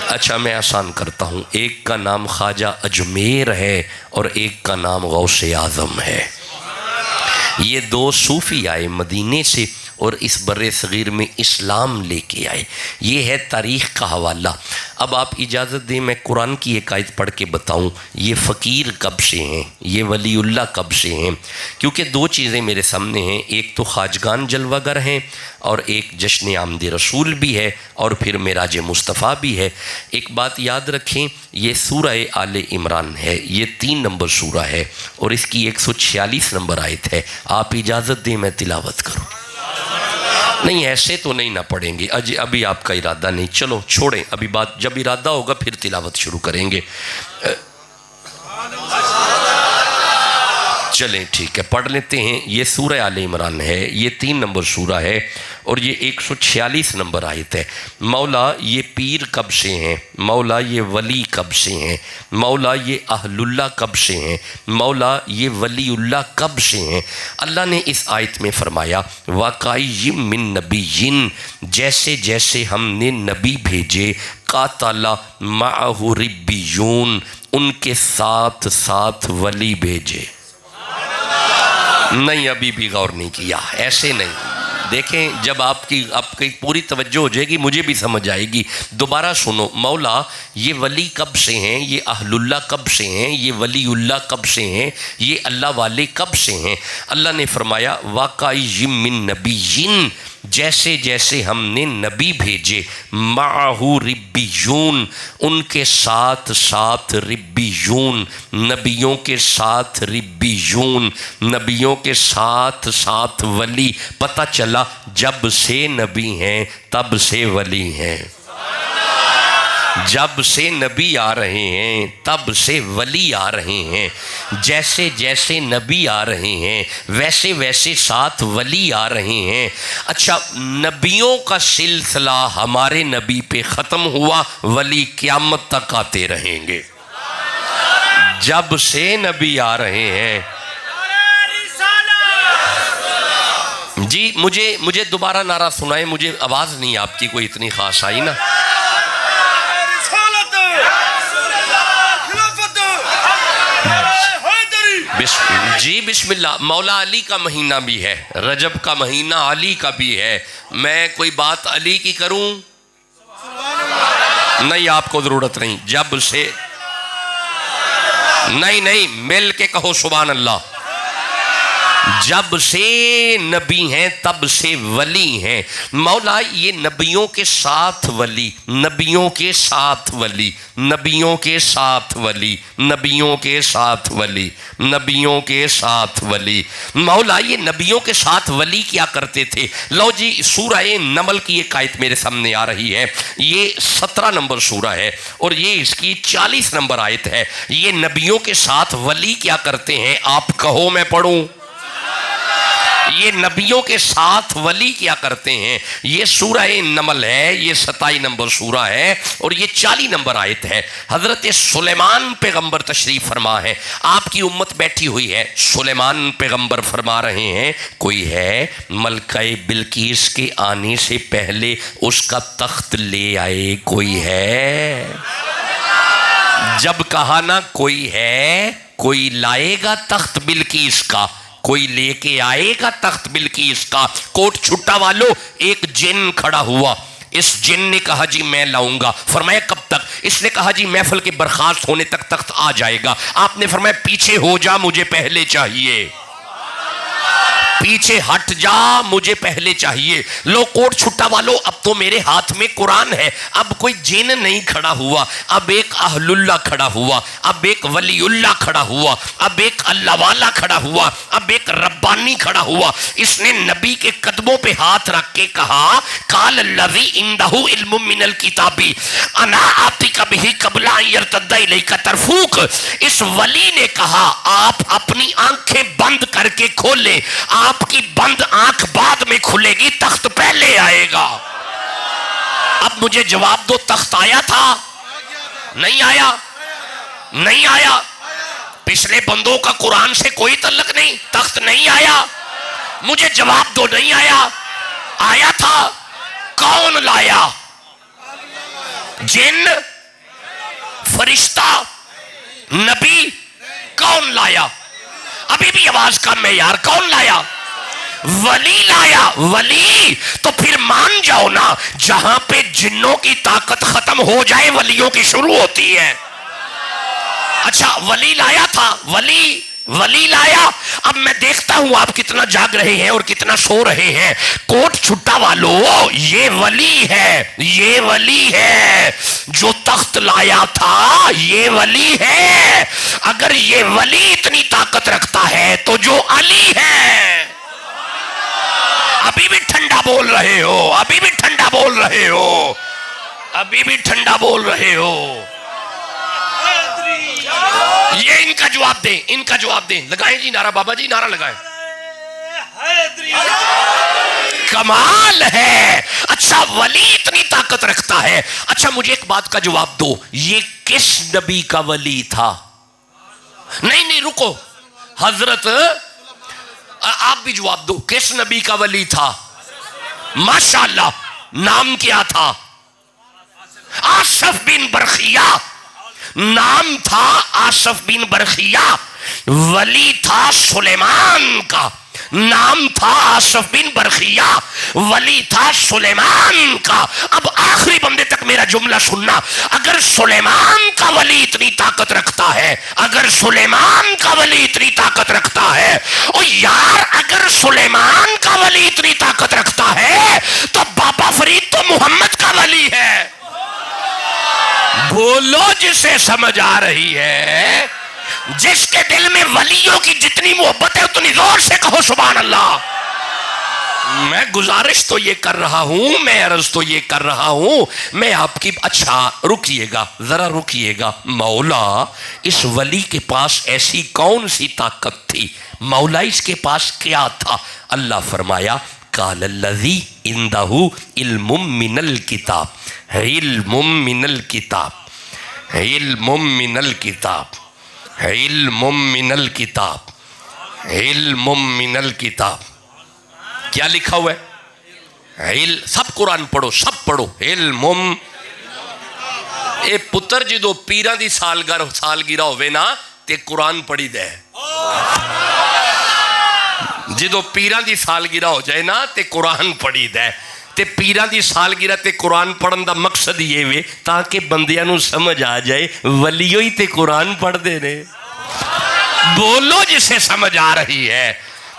اچھا میں آسان کرتا ہوں، ایک کا نام خواجہ اجمیر ہے اور ایک کا نام غوث اعظم ہے۔ یہ 2 صوفی آئے مدینے سے اور اس بر صغیر میں اسلام لے کے آئے۔ یہ ہے تاریخ کا حوالہ۔ اب آپ اجازت دیں میں قرآن کی ایک آیت پڑھ کے بتاؤں یہ فقیر کب سے ہیں، یہ ولی اللہ کب سے ہیں، کیونکہ 2 چیزیں میرے سامنے ہیں، ایک تو خواجگان جلوہ گر ہیں اور ایک جشن آمد رسول بھی ہے اور پھر معراج مصطفیٰ بھی ہے۔ ایک بات یاد رکھیں، یہ سورہ آل عمران ہے، یہ 3 نمبر سورہ ہے اور اس کی 146 نمبر آیت ہے۔ آپ اجازت دیں میں تلاوت کروں؟ نہیں ایسے تو نہیں نہ پڑھیں گے، ابھی آپ کا ارادہ نہیں، چلو چھوڑیں ابھی بات، جب ارادہ ہوگا پھر تلاوت شروع کریں گے۔ چلیں ٹھیک ہے، پڑھ لیتے ہیں۔ یہ سورہ آل عمران ہے، یہ 3 نمبر سورہ ہے اور یہ 146 نمبر آیت ہے۔ مولا یہ پیر کب سے ہیں، مولا یہ ولی کب سے ہیں، مولا یہ اہل اللہ کب سے ہیں، مولا یہ ولی اللہ کب سے ہیں۔ اللہ نے اس آیت میں فرمایا وَقَيِّم مِّن نَبِيٍّ، جیسے جیسے ہم نے نبی بھیجے، قاتل معہ ربیون، ان کے ساتھ ساتھ ولی بھیجے۔ نہیں ابھی بھی غور نہیں کیا، ایسے نہیں۔ دیکھیں جب آپ کی پوری توجہ ہو جائے گی مجھے بھی سمجھ آئے گی۔ دوبارہ سنو، مولا یہ ولی کب سے ہیں، یہ اہل اللہ کب سے ہیں، یہ ولی اللہ کب سے ہیں، یہ اللہ والے کب سے ہیں۔ اللہ نے فرمایا وَقَيِّم مِّن نَبِيٍّ، جیسے جیسے ہم نے نبی بھیجے، معہ ربیون، ان کے ساتھ ساتھ ربیون، نبیوں کے ساتھ ربیون، نبیوں کے ساتھ ساتھ ولی۔ پتہ چلا جب سے نبی ہیں تب سے ولی ہیں، جب سے نبی آ رہے ہیں تب سے ولی آ رہے ہیں۔ جیسے جیسے نبی آ رہے ہیں ویسے ویسے ساتھ ولی آ رہے ہیں۔ اچھا نبیوں کا سلسلہ ہمارے نبی پہ ختم ہوا، ولی قیامت تک آتے رہیں گے۔ جب سے نبی آ رہے ہیں جی مجھے دوبارہ نعرہ سنائیں، مجھے آواز نہیں آپ کی کوئی اتنی خاص آئی نا۔ جی بسم اللہ۔ مولا علی کا مہینہ بھی ہے، رجب کا مہینہ علی کا بھی ہے۔ میں کوئی بات علی کی کروں؟ نہیں آپ کو ضرورت نہیں۔ جب سے نہیں مل کے کہو سبحان اللہ۔ جب سے نبی ہیں تب سے ولی ہیں۔ مولا یہ نبیوں کے ساتھ ولی، نبیوں کے ساتھ ولی، نبیوں کے ساتھ ولی، نبیوں کے ساتھ ولی، نبیوں کے ساتھ ولی۔ مولا یہ نبیوں کے ساتھ ولی کیا کرتے تھے؟ لو جی سورہ نمل کی ایک آیت میرے سامنے آ رہی ہے، یہ 17 نمبر سورہ ہے اور یہ اس کی 40 نمبر آیت ہے۔ یہ نبیوں کے ساتھ ولی کیا کرتے ہیں؟ آپ کہو میں پڑھوں۔ یہ نبیوں کے ساتھ ولی کیا کرتے ہیں؟ یہ سورہ نمل ہے، یہ 27 نمبر سورہ ہے اور یہ 40 نمبر آیت ہے۔ حضرت سلیمان پیغمبر تشریف فرما ہے، آپ کی امت بیٹھی ہوئی ہے، سلیمان پیغمبر فرما رہے ہیں کوئی ہے ملکہ بلقیس کے آنے سے پہلے اس کا تخت لے آئے، کوئی ہے؟ جب کہا نا کوئی ہے، کوئی لائے گا تخت بلقیس کا، کوئی لے کے آئے گا تخت بلقیس کا۔ کوٹ چھٹا والو ایک جن کھڑا ہوا، اس جن نے کہا جی میں لاؤں گا۔ فرمایا کب تک؟ اس نے کہا جی محفل کے برخاست ہونے تک تخت آ جائے گا۔ آپ نے فرمایا پیچھے ہو جا مجھے پہلے چاہیے، پیچھے ہٹ جا مجھے پہلے چاہیے۔ لو کوٹ چھٹا والو اب تو میرے ہاتھ میں قرآن ہے، اب کوئی جن نہیں کھڑا ہوا، اب ایک اہل اللہ کھڑا ہوا، اب ایک ولی اللہ کھڑا ہوا، اب ایک اللہ والا کھڑا ہوا، اب ایک ربانی کھڑا ہوا۔ اس نے نبی کے قدموں پہ ہاتھ رکھ کے کہا قال الذی عندہ علم من الکتاب انا آتیک بہ قبل ان یرتد الیک طرفک۔ اس ولی نے کہا آپ اپنی آنکھیں بند کر کے کھولیں، آپ کی بند آنکھ بعد میں کھلے گی، تخت پہلے آئے گا۔ اب مجھے جواب دو، تخت آیا تھا؟ نہیں آیا؟ نہیں آیا؟ پچھلے بندوں کا قرآن سے کوئی تعلق نہیں، تخت نہیں آیا؟ مجھے جواب دو، نہیں آیا؟ آیا تھا؟ کون لایا؟ جن؟ فرشتہ؟ نبی؟ کون لایا؟ ابھی بھی آواز کم ہے یار، کون لایا؟ ولی لایا۔ ولی تو پھر مان جاؤ نا، جہاں پہ جنوں کی طاقت ختم ہو جائے ولیوں کی شروع ہوتی ہے۔ اچھا ولی لایا تھا، ولی لایا۔ اب میں دیکھتا ہوں آپ کتنا جاگ رہے ہیں اور کتنا سو رہے ہیں۔ کوٹ چھٹا والو یہ ولی ہے، یہ ولی ہے جو تخت لایا تھا، یہ ولی ہے۔ اگر یہ ولی اتنی طاقت رکھتا ہے تو جو علی ہے، ابھی بھی ٹھنڈا بول رہے ہو، ابھی بھی ٹھنڈا بول رہے ہو، ابھی بھی ٹھنڈا بول رہے ہو۔ یہ ان کا جواب دیں، ان کا جواب دیں. لگائیں جی نعرہ، بابا جی نعرہ لگائیں. کمال ہے. اچھا ولی اتنی طاقت رکھتا ہے. اچھا مجھے ایک بات کا جواب دو، یہ کس نبی کا ولی تھا؟ نہیں رکو حضرت، آپ بھی جواب دو، کس نبی کا ولی تھا؟ ماشاءاللہ. نام کیا تھا؟ آصف بن برخیہ. نام تھا آصف بن برخیہ. ولی تھا سلیمان کا. نام تھا آصف بن برخیہ. ولی تھا سلیمان کا. اب آخری بندے تک میرا جملہ سننا. اگر سلیمان کا ولی اتنی طاقت رکھتا ہے، اگر سلیمان کا ولی اتنی طاقت رکھتا ہے، اور یار اگر سلیمان کا ولی اتنی طاقت رکھتا ہے تو بابا فرید تو محمد کا ولی ہے. بولو جسے سمجھ آ رہی ہے. جس کے دل میں ولیوں کی جتنی محبت ہے اتنی زور سے کہو سبحان اللہ. میں گزارش تو یہ کر رہا ہوں، میں عرض تو یہ کر رہا ہوں، میں آپ کی. اچھا رکیے گا ذرا، رکیے گا. مولا اس ولی کے پاس ایسی کون سی طاقت تھی؟ مولا اس کے پاس کیا تھا؟ اللہ فرمایا قال الذی عندہ علم من الکتاب. علم من الکتاب، علم من الکتاب، علم من الکتاب، علم من الکتاب. کیا لکھا ہوا ہے؟ سب قرآن پڑھو، سب پڑھو. علم. اے پتر جدو پیران دی سالگرہ ہوئے نا تے قرآن پڑھی دے. جدو پیران دی سالگرہ ہو جائے نا تے قرآن پڑھی دے. تے پیران دی سالگرہ تے قرآن پڑھن دا مقصد یہ ہوئے تاکہ بندیاں نو سمجھ آ جائے ولیوں ہی تے قرآن پڑھ دے نے. بولو جسے سمجھ آ رہی ہے.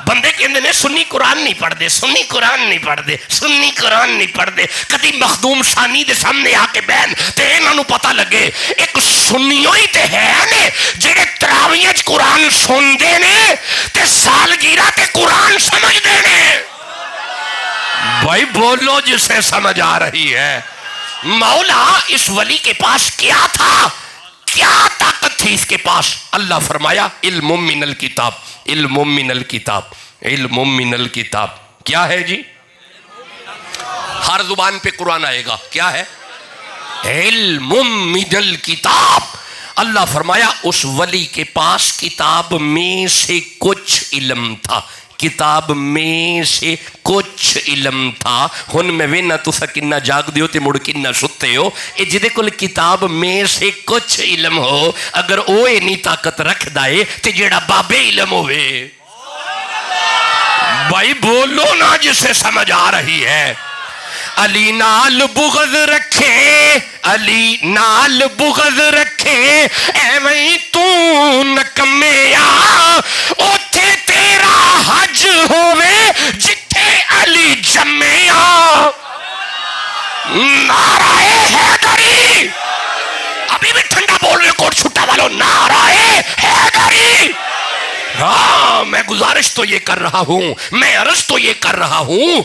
بندے کہندے نے سنی قرآن نہیں پڑھ دے، سنی قرآن نہیں پڑھ دے، سنی قرآن نہیں پڑھ دے. کدی مخدوم ثانی دے سامنے آ کے بہن تے انہاں نو پتہ لگے ایک سنیوں ہی تے ہے نے جڑے تراویح قرآن سن دے نے تے سالگرہ تے قرآن سمجھ دے نے. بھائی بولو جسے سمجھ آ رہی ہے. مولا اس ولی کے پاس کیا تھا؟ کیا طاقت تھی اس کے پاس؟ اللہ فرمایا علم من الکتاب. علم من الکتاب، علم من الکتاب. کیا ہے جی؟ ہر زبان پہ قرآن آئے گا. کیا ہے؟ علم من الکتاب. اللہ فرمایا اس ولی کے پاس کتاب میں سے کچھ علم تھا. کتاب میں سے کچھ علم تھا. ہن میں وینا تسا کنا جاگ دیو تے مڑ کنا ستے ہو. اے جدے کول کتاب میں سے کچھ علم ہو اگر او اینی طاقت رکھ دائے تے جیڑا بابے علم ہوئے. بھائی بولو نا جسے سمجھ آ رہی ہے. علی نال بغض رکھے، علی نال بغض رکھے ایویں تو نکمیا اوتھے تیرا حج ہوئے جتھے علی جمیا. نعرہ حیدری. ابھی بھی ٹھنڈا بول رہے کوٹ چھٹا والوں. نعرہ حیدری. ہاں میں گزارش تو یہ کر رہا ہوں، میں عرض تو یہ کر رہا ہوں.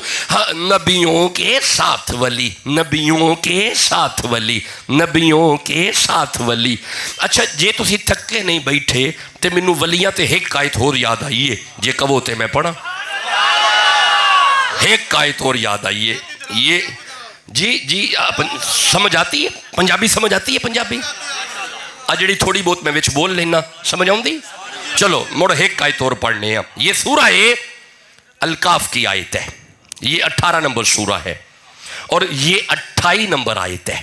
نبیوں کے ساتھ ولی، نبیوں کے ساتھ ولی، نبیوں کے ساتھ ولی. اچھا جے تسی تھکے نہیں بیٹھے تے مینوں ولیاں تے ایک آیت اور یاد آئیے. جے کہو تے میں پڑھا. ایک آیت اور یاد آئیے. یہ جی سمجھ آتی ہے پنجابی؟ سمجھ آتی ہے پنجابی؟ اجڑی تھوڑی بہت میں وچ بول لینا. سمجھ آؤں دی؟ چلو مڑ ایک آیت اور پڑھنے ہیں. یہ سورہ الکاف کی آیت ہے. یہ 18 نمبر سورہ ہے اور یہ 28 نمبر آیت ہے.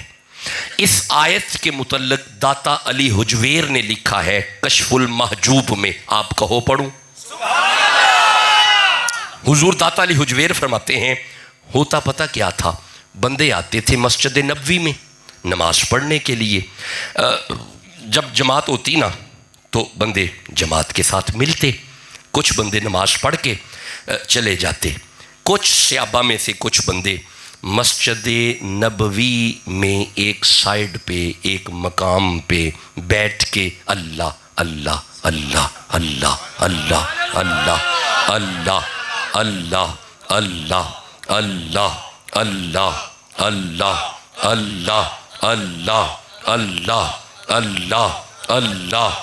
اس آیت کے متعلق داتا علی حجویر نے لکھا ہے کشف المحجوب میں. آپ کہو پڑھوں. حضور داتا علی حجویر فرماتے ہیں ہوتا پتہ کیا تھا، بندے آتے تھے مسجد نبوی میں نماز پڑھنے کے لیے. جب جماعت ہوتی نا تو بندے جماعت کے ساتھ ملتے. کچھ بندے نماز پڑھ کے چلے جاتے. کچھ صحابہ میں سے کچھ بندے مسجد نبوی میں ایک سائیڈ پہ ایک مقام پہ بیٹھ کے اللہ اللہ اللہ اللہ اللہ اللہ اللہ اللہ اللہ اللہ اللہ اللہ اللہ اللہ اللہ اللہ اللہ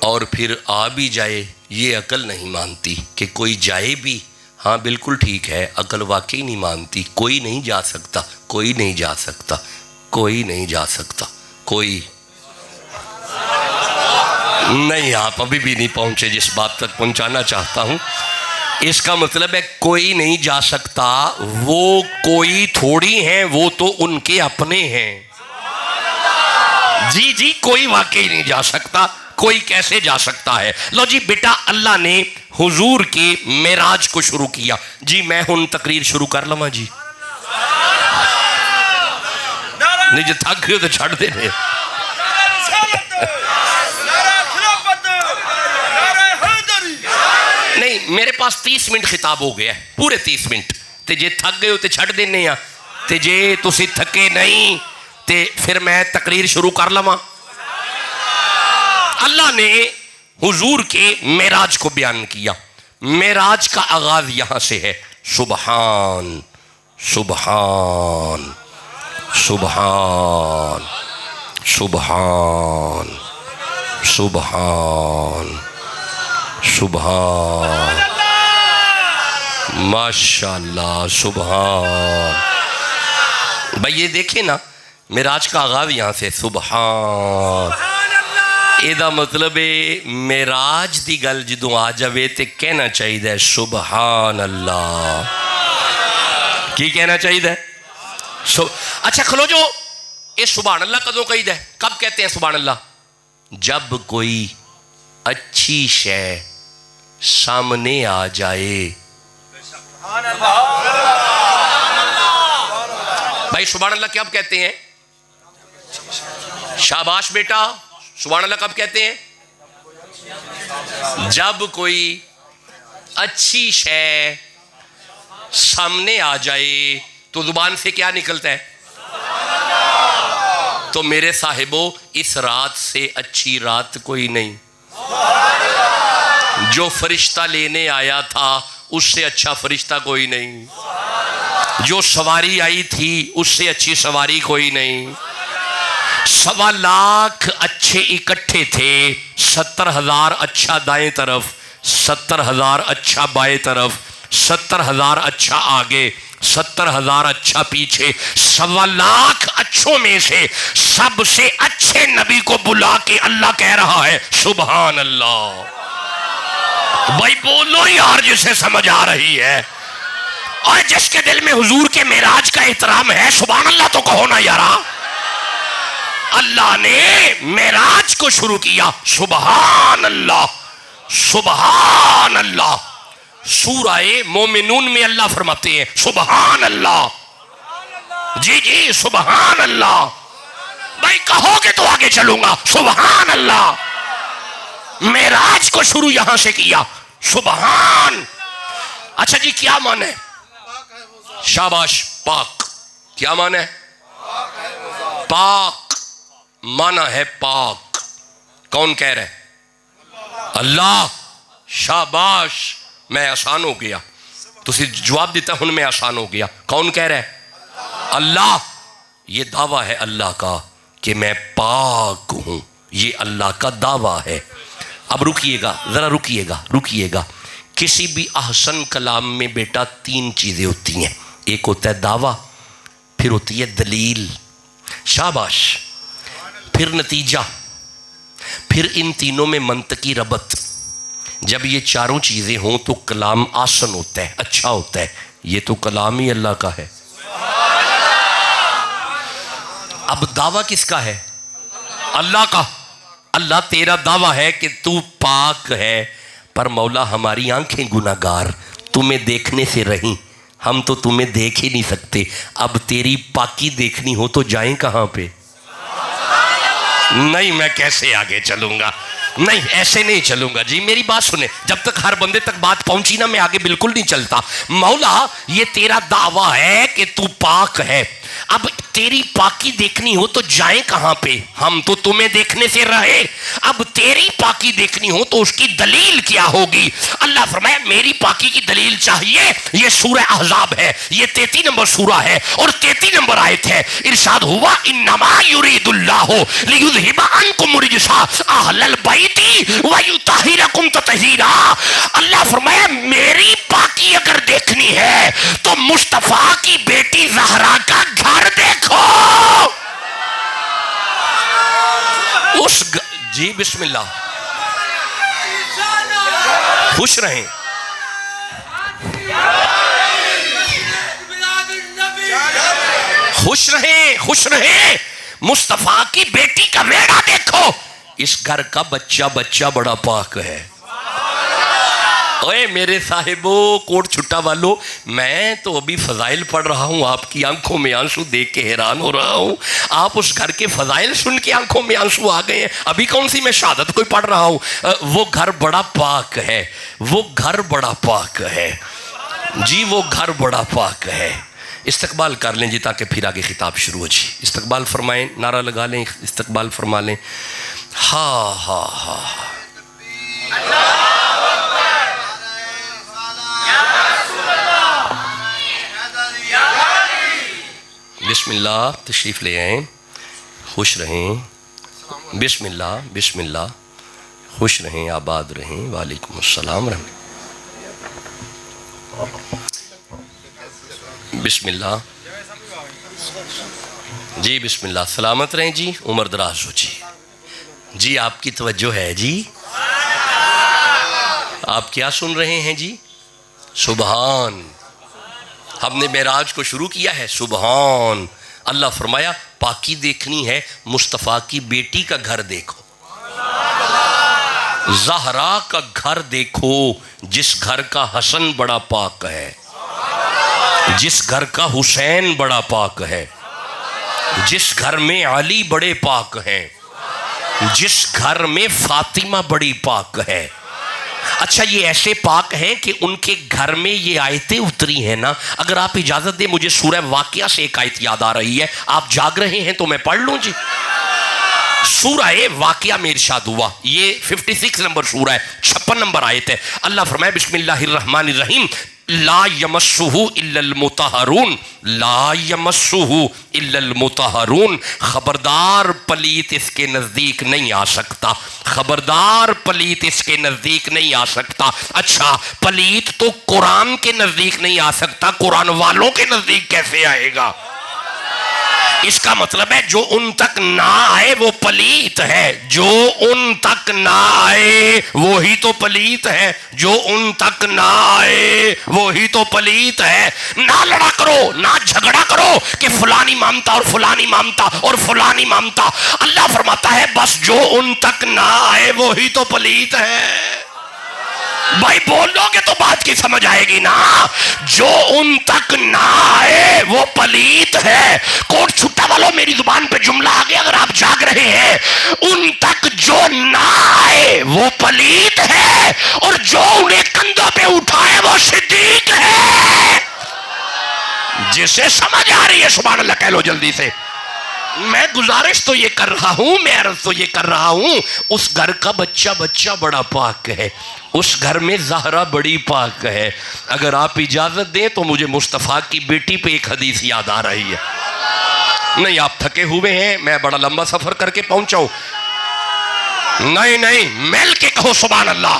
اور پھر آ بھی جائے یہ عقل نہیں مانتی کہ کوئی جائے بھی. ہاں بالکل ٹھیک ہے, عقل واقعی نہیں مانتی. کوئی نہیں جا سکتا, کوئی نہیں جا سکتا, کوئی نہیں جا سکتا, کوئی نہیں. آپ ابھی بھی نہیں پہنچے جس بات تک پہنچانا چاہتا ہوں. اس کا مطلب ہے کوئی نہیں جا سکتا. وہ کوئی تھوڑی ہیں, وہ تو ان کے اپنے ہیں. جی جی, کوئی واقعی نہیں جا سکتا. کوئی کیسے جا سکتا ہے؟ لو جی بیٹا, اللہ نے حضور کی معراج کو شروع کیا. جی میں ہن تقریر شروع کر لواں جی؟ نہیں جی تھک گئے تو چھڑ دے رہے. نہیں, میرے پاس 30 منٹ خطاب ہو گیا ہے, پورے 30 منٹ. تے جے تھک گئے ہو تے چھڑ دینے ہیں, تے جے تسی تھکے نہیں تے پھر میں تقریر شروع کر لواں. اللہ نے حضور کے معراج کو بیان کیا. معراج کا آغاز یہاں سے ہے, سبحان سبحان سبحان سبحان سبحان سبحان, ماشاءاللہ, سبحان. بھائی یہ دیکھیں نا, معراج کا آغاز یہاں سے سبحان. ایدہ مطلب ہے معراج دی گل جدوں آ جاوے تے کہنا چاہیے سبحان اللہ. کی کہنا چاہیے؟ اچھا کھلو جو, یہ سبحان اللہ کدوں کہیے؟ کب کہتے ہیں سبحان اللہ؟ جب کوئی اچھی شے سامنے آ جائے. بھائی سبحان اللہ کب کہتے ہیں؟ شاباش بیٹا, سبحان اللہ کب کہتے ہیں؟ جب کوئی اچھی شے سامنے آ جائے. تو زبان سے کیا نکلتا ہے؟ تو میرے صاحبوں, اس رات سے اچھی رات کوئی نہیں. جو فرشتہ لینے آیا تھا اس سے اچھا فرشتہ کوئی نہیں. جو سواری آئی تھی اس سے اچھی سواری کوئی نہیں. 1.25 لاکھ اچھے اکٹھے تھے, 70,000 اچھا دائیں طرف, 70,000 اچھا بائیں طرف, 70,000 اچھا آگے, 70,000 اچھا پیچھے. 1.25 لاکھ اچھوں میں سے سب سے اچھے نبی کو بلا کے اللہ کہہ رہا ہے سبحان اللہ. بھائی بولو یار جسے سمجھ آ رہی ہے, اور جس کے دل میں حضور کے معراج کا احترام ہے سبحان اللہ تو کہو نا یارا. اللہ نے معراج کو شروع کیا سبحان اللہ سبحان اللہ. سورہ مومنون میں اللہ فرماتے ہیں سبحان اللہ. جی جی سبحان اللہ. بھائی کہو گے تو آگے چلوں گا. سبحان اللہ. معراج کو شروع یہاں سے کیا سبحان. اچھا جی کیا معنی ہے؟ شاباش, پاک. کیا معنی ہے؟ پاک معنی ہے پاک. کون کہہ رہے؟ اللہ. شاباش, میں آسان ہو گیا. تسی جواب دیتا ہوں میں آسان ہو گیا. کون کہہ رہے؟ اللہ. یہ دعویٰ ہے اللہ کا کہ میں پاک ہوں. یہ اللہ کا دعویٰ ہے. اب رکیے گا, ذرا رکیے گا. کسی بھی احسن کلام میں بیٹا 3 چیزیں ہوتی ہیں. ایک ہوتا ہے دعویٰ, پھر ہوتی ہے دلیل, شاباش, پھر نتیجہ, پھر ان تینوں میں منطقی ربط. جب یہ چاروں چیزیں ہوں تو کلام آسن ہوتا ہے, اچھا ہوتا ہے. یہ تو کلام ہی اللہ کا ہے. اب دعویٰ کس کا ہے؟ اللہ کا. اللہ تیرا دعویٰ ہے کہ تو پاک ہے, پر مولا ہماری آنکھیں گناہگار تمہیں دیکھنے سے رہیں, ہم تو تمہیں دیکھ ہی نہیں سکتے. اب تیری پاکی دیکھنی ہو تو جائیں کہاں پہ؟ نہیں میں کیسے آگے چلوں گا؟ نہیں ایسے نہیں چلوں گا جی. میری بات سنیں, جب تک ہر بندے تک بات پہنچی نا میں آگے بالکل نہیں چلتا. مولا یہ تیرا دعویٰ ہے کہ تو پاک ہے, اب تیری پاکی دیکھنی ہو تو جائیں کہاں پہ؟ ہم تو تمہیں دیکھنے سے رہے. اب تیری پاکی دیکھنی ہو تو اس کی دلیل کیا ہوگی؟ اللہ فرمایا میری پاکی کی دلیل چاہیے. یہ سورہ احزاب ہے, یہ 33 نمبر سورہ ہے اور 33 نمبر آیت ہے. ارشاد ہوا انما یرید اللہ لیذھب عنکم الرجس اہل البیت فرمایا میری پاکی اگر دیکھنی ہے تو مصطفیٰ کی بیٹی زہرا کا گھر دیکھو. جی بسم اللہ, خوش رہیں. خوش رہیں, خوش رہیں. مصطفیٰ کی بیٹی کا بیڑا دیکھو, اس گھر کا بچہ بڑا پاک ہے. اوے میرے صاحبو, کوٹ چھٹا والو, میں تو ابھی فضائل پڑھ رہا ہوں, آپ کی آنکھوں میں آنسو دیکھ کے حیران ہو رہا ہوں. آپ اس گھر کے فضائل سن کے آنکھوں میں آنسو آ گئے ہیں. ابھی کون سی میں شہادت کوئی پڑھ رہا ہوں. وہ گھر بڑا پاک ہے, وہ گھر بڑا پاک ہے جی, وہ گھر بڑا پاک ہے. استقبال کر لیں جی تاکہ پھر آگے خطاب شروع ہو. جی استقبال فرمائیں, نعرہ لگا لیں, استقبال فرما لیں. ہاں ہاں ہاں, بسم اللہ, تشریف لے آئیں, خوش رہیں. بسم اللہ, بسم اللہ, خوش رہیں, آباد رہیں. وعلیکم السلام ورحمۃ. بسم اللہ جی, بسم اللہ, سلامت رہیں جی, عمر دراز ہو جی. جی آپ کی توجہ ہے جی, آپ کیا سن رہے ہیں جی؟ سبحان. ہم نے معراج کو شروع کیا ہے, سبحان. اللہ فرمایا پاکی دیکھنی ہے, مصطفیٰ کی بیٹی کا گھر دیکھو, زہرا کا گھر دیکھو, جس گھر کا حسن بڑا پاک ہے, جس گھر کا حسین بڑا پاک ہے, جس گھر میں علی بڑے پاک ہیں, جس گھر میں فاطمہ بڑی پاک ہے. اچھا یہ ایسے پاک ہیں کہ ان کے گھر میں یہ آیتیں اتری ہیں نا. اگر آپ اجازت دیں, مجھے سورہ واقعہ سے ایک آیت یاد آ رہی ہے. آپ جاگ رہے ہیں تو میں پڑھ لوں جی. سورہ واقعہ میں ارشاد ہوا, یہ 56 نمبر سورہ ہے, 56 نمبر آیت ہے. اللہ فرمائے بسم اللہ الرحمن الرحیم, لا یمسہ الا المطہرون, لا یمسہ الا المطہرون. خبردار پلیت اس کے نزدیک نہیں آ سکتا, خبردار پلیت اس کے نزدیک نہیں آ سکتا. اچھا پلیت تو قرآن کے نزدیک نہیں آ سکتا, قرآن والوں کے نزدیک کیسے آئے گا؟ اس کا مطلب ہے جو ان تک نہ آئے وہ پلیت ہے, جو ان تک نہ آئے وہی تو پلیت ہے, جو ان تک نہ آئے وہی تو پلیت ہے. نہ لڑا کرو, نہ جھگڑا کرو کہ فلانی مانتا اور فلانی مانتا اور فلانی مانتا. اللہ فرماتا ہے بس جو ان تک نہ آئے وہی تو پلیت ہے. بھائی بولو گے تو بات کی سمجھ آئے گی نا. جو ان تک نہ آئے وہ پلیت ہے. کوٹ چھٹا والوں, میری زبان پہ جملہ آ گیا, اگر آپ جاگ رہے ہیں, ان تک جو نہ آئے وہ پلیت ہے, اور جو انہیں کندھوں پہ اٹھائے وہ صدیق ہے. جسے سمجھ آ رہی ہے سبحان اللہ کہہ لو جلدی سے. میں گزارش تو یہ کر رہا ہوں, میں عرض تو یہ کر رہا ہوں, اس گھر کا بچہ بڑا پاک ہے, اس گھر میں زہرا بڑی پاک ہے. اگر آپ اجازت دیں تو مجھے مصطفیٰ کی بیٹی پہ ایک حدیث یاد آ رہی ہے. نہیں آپ تھکے ہوئے ہیں, میں بڑا لمبا سفر کر کے پہنچا ہوں. نہیں مل کے کہو سبحان اللہ.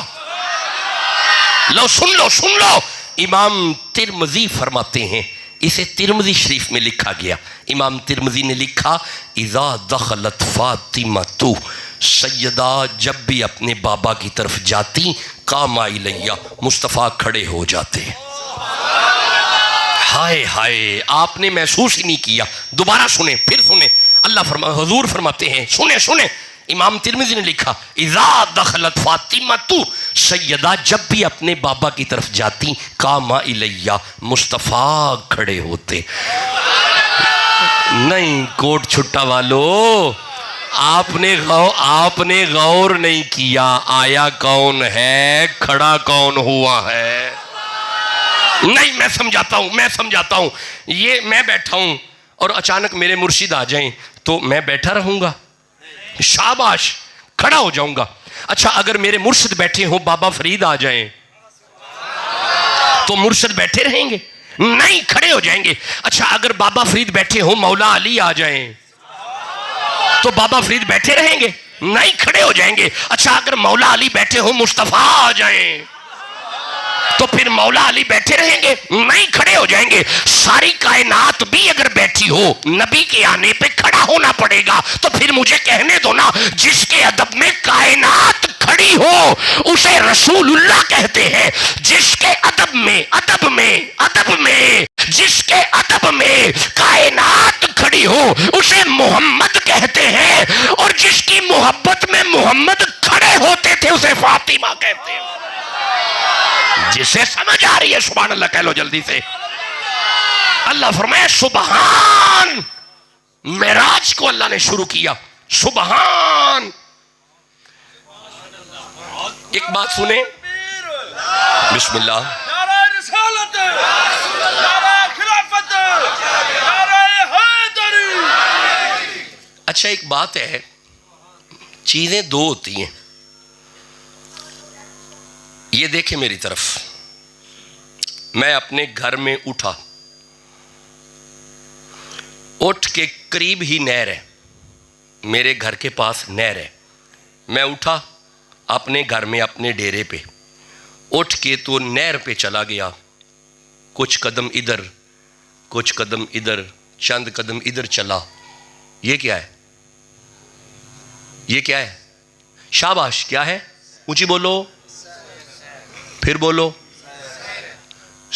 لو سن لو سن لو. امام ترمذی فرماتے ہیں, اسے ترمذی شریف میں لکھا گیا. امام ترمذی نے لکھا اذا دخلت فاطمہ سیدہ جب بھی اپنے بابا کی طرف جاتی قام الیہ, مصطفیٰ کھڑے ہو جاتے. ہائے ہائے, آپ نے محسوس ہی نہیں کیا. دوبارہ سنیں, پھر سنیں. اللہ حضور فرماتے ہیں, سنیں. امام ترمذی نے لکھا اذا دخلت فاطمہ سیدہ جب بھی اپنے بابا کی طرف جاتی قام الیہ, مصطفیٰ کھڑے ہوتے. نہیں کوٹ چھٹا والو, آپ نے غور نہیں کیا, آیا کون ہے, کھڑا کون ہوا ہے. نہیں میں سمجھاتا ہوں. یہ میں بیٹھا ہوں اور اچانک میرے مرشد آ جائیں تو میں بیٹھا رہوں گا, شاباش کھڑا ہو جاؤں گا. اچھا اگر میرے مرشد بیٹھے ہوں, بابا فرید آ جائیں تو مرشد بیٹھے رہیں گے؟ نہیں کھڑے ہو جائیں گے. اچھا اگر بابا فرید بیٹھے ہوں, مولا علی آ جائیں تو بابا فرید بیٹھے رہیں گے؟ نہیں کھڑے ہو جائیں گے. اچھا اگر مولا علی بیٹھے ہوں, مصطفیٰ آ جائیں تو پھر مولا علی بیٹھے رہیں گے؟ نہیں، کھڑے ہو جائیں گے۔ ساری کائنات بھی اگر بیٹھی ہو، نبی کے آنے پہ کھڑا ہونا پڑے گا۔ تو پھر مجھے کہنے دو نا، جس کے ادب میں کائنات کھڑی ہو اسے رسول اللہ کہتے ہیں، جس کے ادب میں جس کے ادب میں کائنات کھڑی ہو اسے محمد کہتے ہیں، اور جس کی محبت میں محمد کھڑے ہوتے تھے اسے فاطمہ کہتے ہیں۔ جسے سمجھ آ رہی ہے سبحان اللہ کہہ لو جلدی سے۔ اللہ فرمائے سبحان، معراج کو اللہ نے شروع کیا، سبحان۔ ایک بات سنیں، بسم اللہ۔ اچھا ایک بات ہے، چیزیں دو ہوتی ہیں۔ یہ دیکھیں میری طرف، میں اپنے گھر میں اٹھا، اٹھ کے قریب ہی نہر ہے، میرے گھر کے پاس نہر ہے، میں اٹھا اپنے گھر میں اپنے ڈیرے پہ، اٹھ کے تو نہر پہ چلا گیا، کچھ قدم ادھر کچھ قدم ادھر، چند قدم ادھر چلا۔ یہ کیا ہے؟ یہ کیا ہے؟ شاباش، کیا ہے؟ اونچی بولو، پھر بولو۔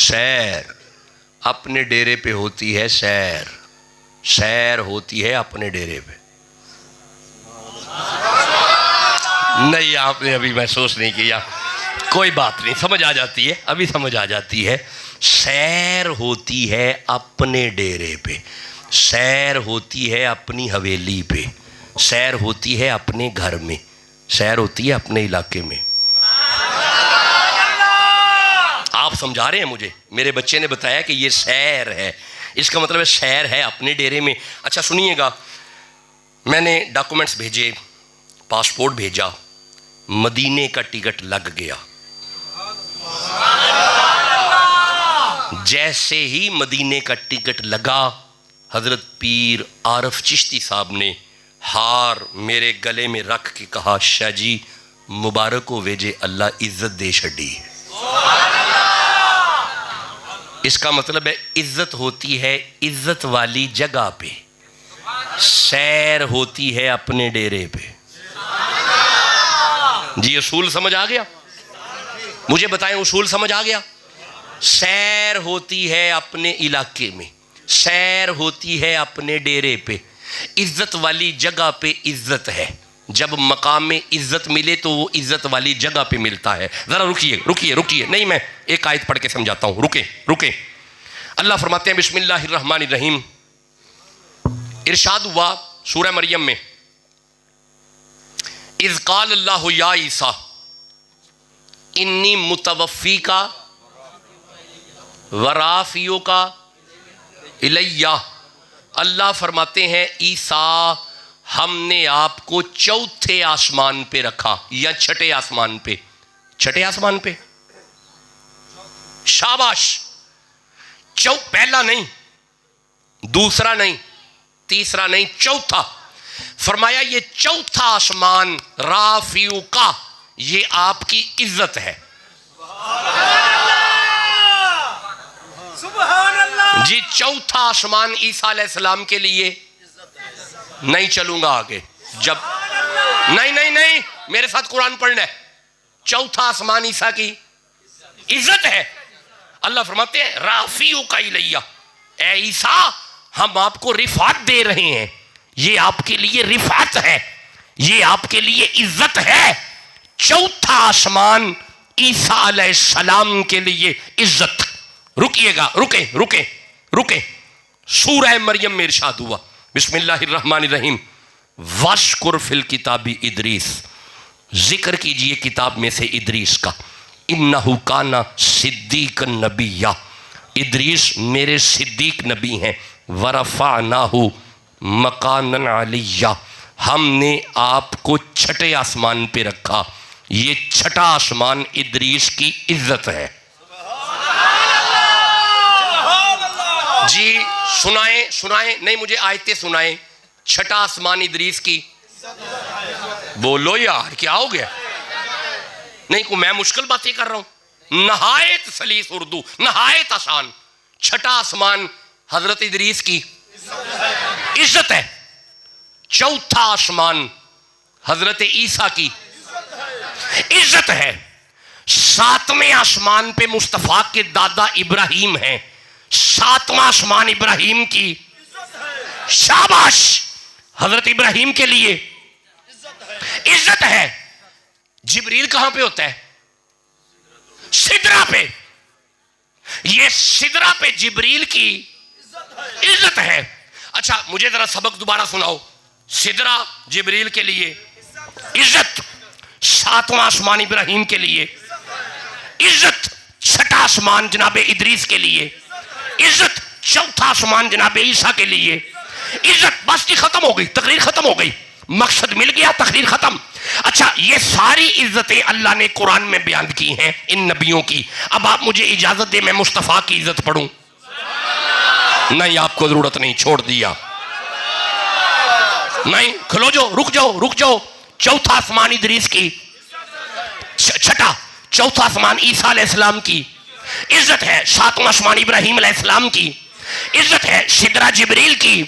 سیر اپنے ڈیرے پہ ہوتی ہے، سیر، سیر ہوتی ہے اپنے ڈیرے پہ۔ نہیں، آپ نے ابھی محسوس نہیں کیا، کوئی بات نہیں، سمجھ آ جاتی ہے، ابھی سمجھ آ جاتی ہے۔ سیر ہوتی ہے اپنے ڈیرے پہ، سیر ہوتی ہے اپنی حویلی پہ، سیر ہوتی ہے اپنے گھر میں، سیر ہوتی ہے اپنے علاقے میں۔ آپ سمجھا رہے ہیں مجھے؟ میرے بچے نے بتایا کہ یہ سیر ہے، اس کا مطلب ہے سیر ہے اپنے ڈیرے میں۔ اچھا سنیے گا، میں نے ڈاکومنٹس بھیجے، پاسپورٹ بھیجا، مدینے کا ٹکٹ لگ گیا۔ جیسے ہی مدینے کا ٹکٹ لگا، حضرت پیر عارف چشتی صاحب نے ہار میرے گلے میں رکھ کے کہا، شاہ جی مبارک ہو ویجے، اللہ عزت دے چھڑی۔ اس کا مطلب ہے عزت ہوتی ہے عزت والی جگہ پہ، سیر ہوتی ہے اپنے ڈیرے پہ۔ جی اصول سمجھ آ گیا؟ مجھے بتائیں، اصول سمجھ آ گیا؟ سیر ہوتی ہے اپنے علاقے میں، سیر ہوتی ہے اپنے ڈیرے پہ، عزت والی جگہ پہ عزت ہے۔ جب مقام میں عزت ملے تو وہ عزت والی جگہ پہ ملتا ہے۔ ذرا رکیے، نہیں میں ایک آیت پڑھ کے سمجھاتا ہوں، رکیں۔ اللہ فرماتے ہیں بسم اللہ الرحمن الرحیم، ارشاد ہوا سورہ مریم میں، اذ قال اللہ یا عیسیٰ انی متوفیکا ورافیوکا الیہ۔ اللہ فرماتے ہیں عیسیٰ ہم نے آپ کو چوتھے آسمان پہ رکھا، یا چھٹے آسمان پہ، چھٹے آسمان پہ، شاباش۔ پہلا نہیں، دوسرا نہیں، تیسرا نہیں، چوتھا۔ فرمایا یہ چوتھا آسمان رافیو کا، یہ آپ کی عزت ہے۔ جی چوتھا آسمان عیسیٰ علیہ السلام کے لیے نہیں، چلوں گا آگے جب نہیں میرے ساتھ قرآن پڑھنا ہے۔ چوتھا آسمان عیسیٰ کی عزت ہے۔ اللہ فرماتے ہیں رافیو کا الیہ، اے عیسیٰ ہم آپ کو رفعت دے رہے ہیں، یہ آپ کے لیے رفعت ہے، یہ آپ کے لیے عزت ہے۔ چوتھا آسمان عیسیٰ علیہ السلام کے لیے عزت۔ رکیے گا، رکیں۔ سورہ مریم میں ارشاد ہوا بسم اللہ الرحمن الرحیم، وَاشْكُرْ فِي الْكِتَابِ ادریس، ذکر کیجئے کتاب میں سے ادریس کا، انہو کانا صدیق النبی، ادریس میرے صدیق نبی ہیں، وَرَفَعْنَاهُ مَقَانًا عَلِيًّا، ہم نے آپ کو چھٹے آسمان پہ رکھا۔ یہ چھٹا آسمان ادریس کی عزت ہے۔ جی سنائیں، نہیں مجھے آیتیں سنائیں۔ چھٹا آسمان ادریس کی، بولو یار کیا ہو گیا؟ نہیں کو میں مشکل باتیں کر رہا ہوں، نہایت سلیس اردو، نہایت آسان. چھٹا آسمان حضرت ادریس کی عزت ہے. چوتھا آسمان حضرت عیسیٰ کی عزت ہے. ساتویں آسمان پہ مصطفیٰ کے دادا ابراہیم ہیں. ساتواں آسمان ابراہیم کی. شاباش حضرت ابراہیم کے لیے عزت ہے. جبریل کہاں پہ ہوتا ہے؟ سدرہ پہ. یہ سدرہ پہ جبریل کی عزت ہے. اچھا مجھے ذرا سبق دوبارہ سناؤ. سدرہ جبریل کے لیے عزت، ساتواں آسمان ابراہیم کے لیے عزت، چھٹا آسمان جناب ادریس کے لیے عزت، چوتھا آسمان جناب عیسیٰ کے لیے عزت. بس جی ختم ہو گئی، تقریر ختم ہو گئی، مقصد مل گیا، تقریر ختم. اچھا یہ ساری عزتیں اللہ نے قرآن میں بیان کی ہیں ان نبیوں کی. اب آپ مجھے اجازت دیں میں مصطفیٰ کی عزت پڑھوں؟ نہیں آپ کو ضرورت نہیں، چھوڑ دیا. نہیں کھلو جو، رک جاؤ. چوتھا آسمان ادریس کی، چھٹا چوتھا آسمان عیسیٰ علیہ السلام کی عزت ہے. ساتواں آسمان ابراہیم علیہ السلام کی عزت ہے. سدرہ جبریل کی.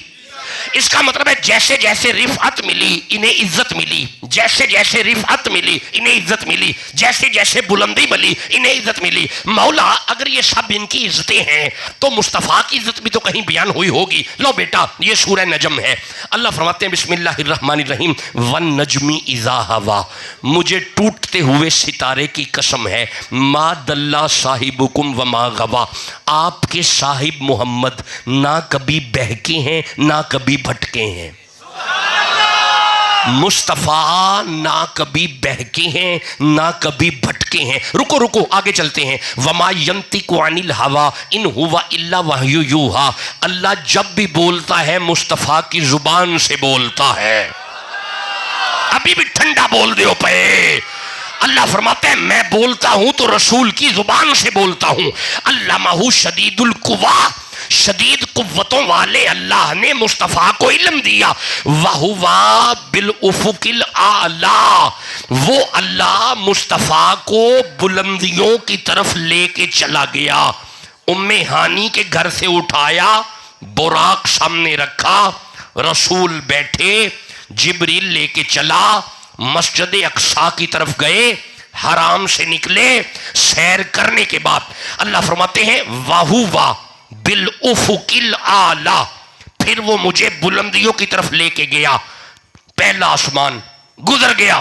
اس کا مطلب ہے جیسے جیسے رفعت ملی انہیں عزت ملی، جیسے جیسے رفعت ملی انہیں عزت ملی، جیسے جیسے بلندی ملی انہیں عزت ملی. مولا اگر یہ سب ان کی عزتیں ہیں تو مصطفیٰ کی عزت بھی تو کہیں بیان ہوئی ہوگی. لو بیٹا یہ سورہ نجم ہے. اللہ فرماتے ہیں بسم اللہ الرحمن الرحیم والنجم اذا ہوا. مجھے ٹوٹتے ہوئے ستارے کی قسم ہے. ما دل صاحبکم وما غوا. آپ کے صاحب محمد نہ کبھی بہکے ہیں نہ کبھی بھٹکے ہیں. مصطفیٰ نہ کبھی بہکے ہیں نہ کبھی بھٹکے ہیں. رکو آگے چلتے ہیں. وما ینطق عن الہوا ان ہوا الا وحی یوحی. اللہ جب بھی بولتا ہے مصطفیٰ کی زبان سے بولتا ہے. ابھی بھی ٹھنڈا بول دیو پے. اللہ فرماتے ہیں میں بولتا ہوں تو رسول کی زبان سے بولتا ہوں. علمہ شدید القویٰ. شدید قوتوں والے اللہ نے مصطفیٰ کو علم دیا. وَهُوَ بِالْأُفُقِ الْأَعْلَىٰ. وہ اللہ مصطفیٰ کو بلندیوں کی طرف لے کے چلا گیا. ام ہانی کے گھر سے اٹھایا، براق سامنے رکھا، رسول بیٹھے، جبریل لے کے چلا، مسجد اقصیٰ کی طرف گئے، حرام سے نکلے. سیر کرنے کے بعد اللہ فرماتے ہیں وَهُوَ بالافق الاعلی. پھر وہ مجھے بلندیوں کی طرف لے کے گیا. پہلا آسمان گزر گیا،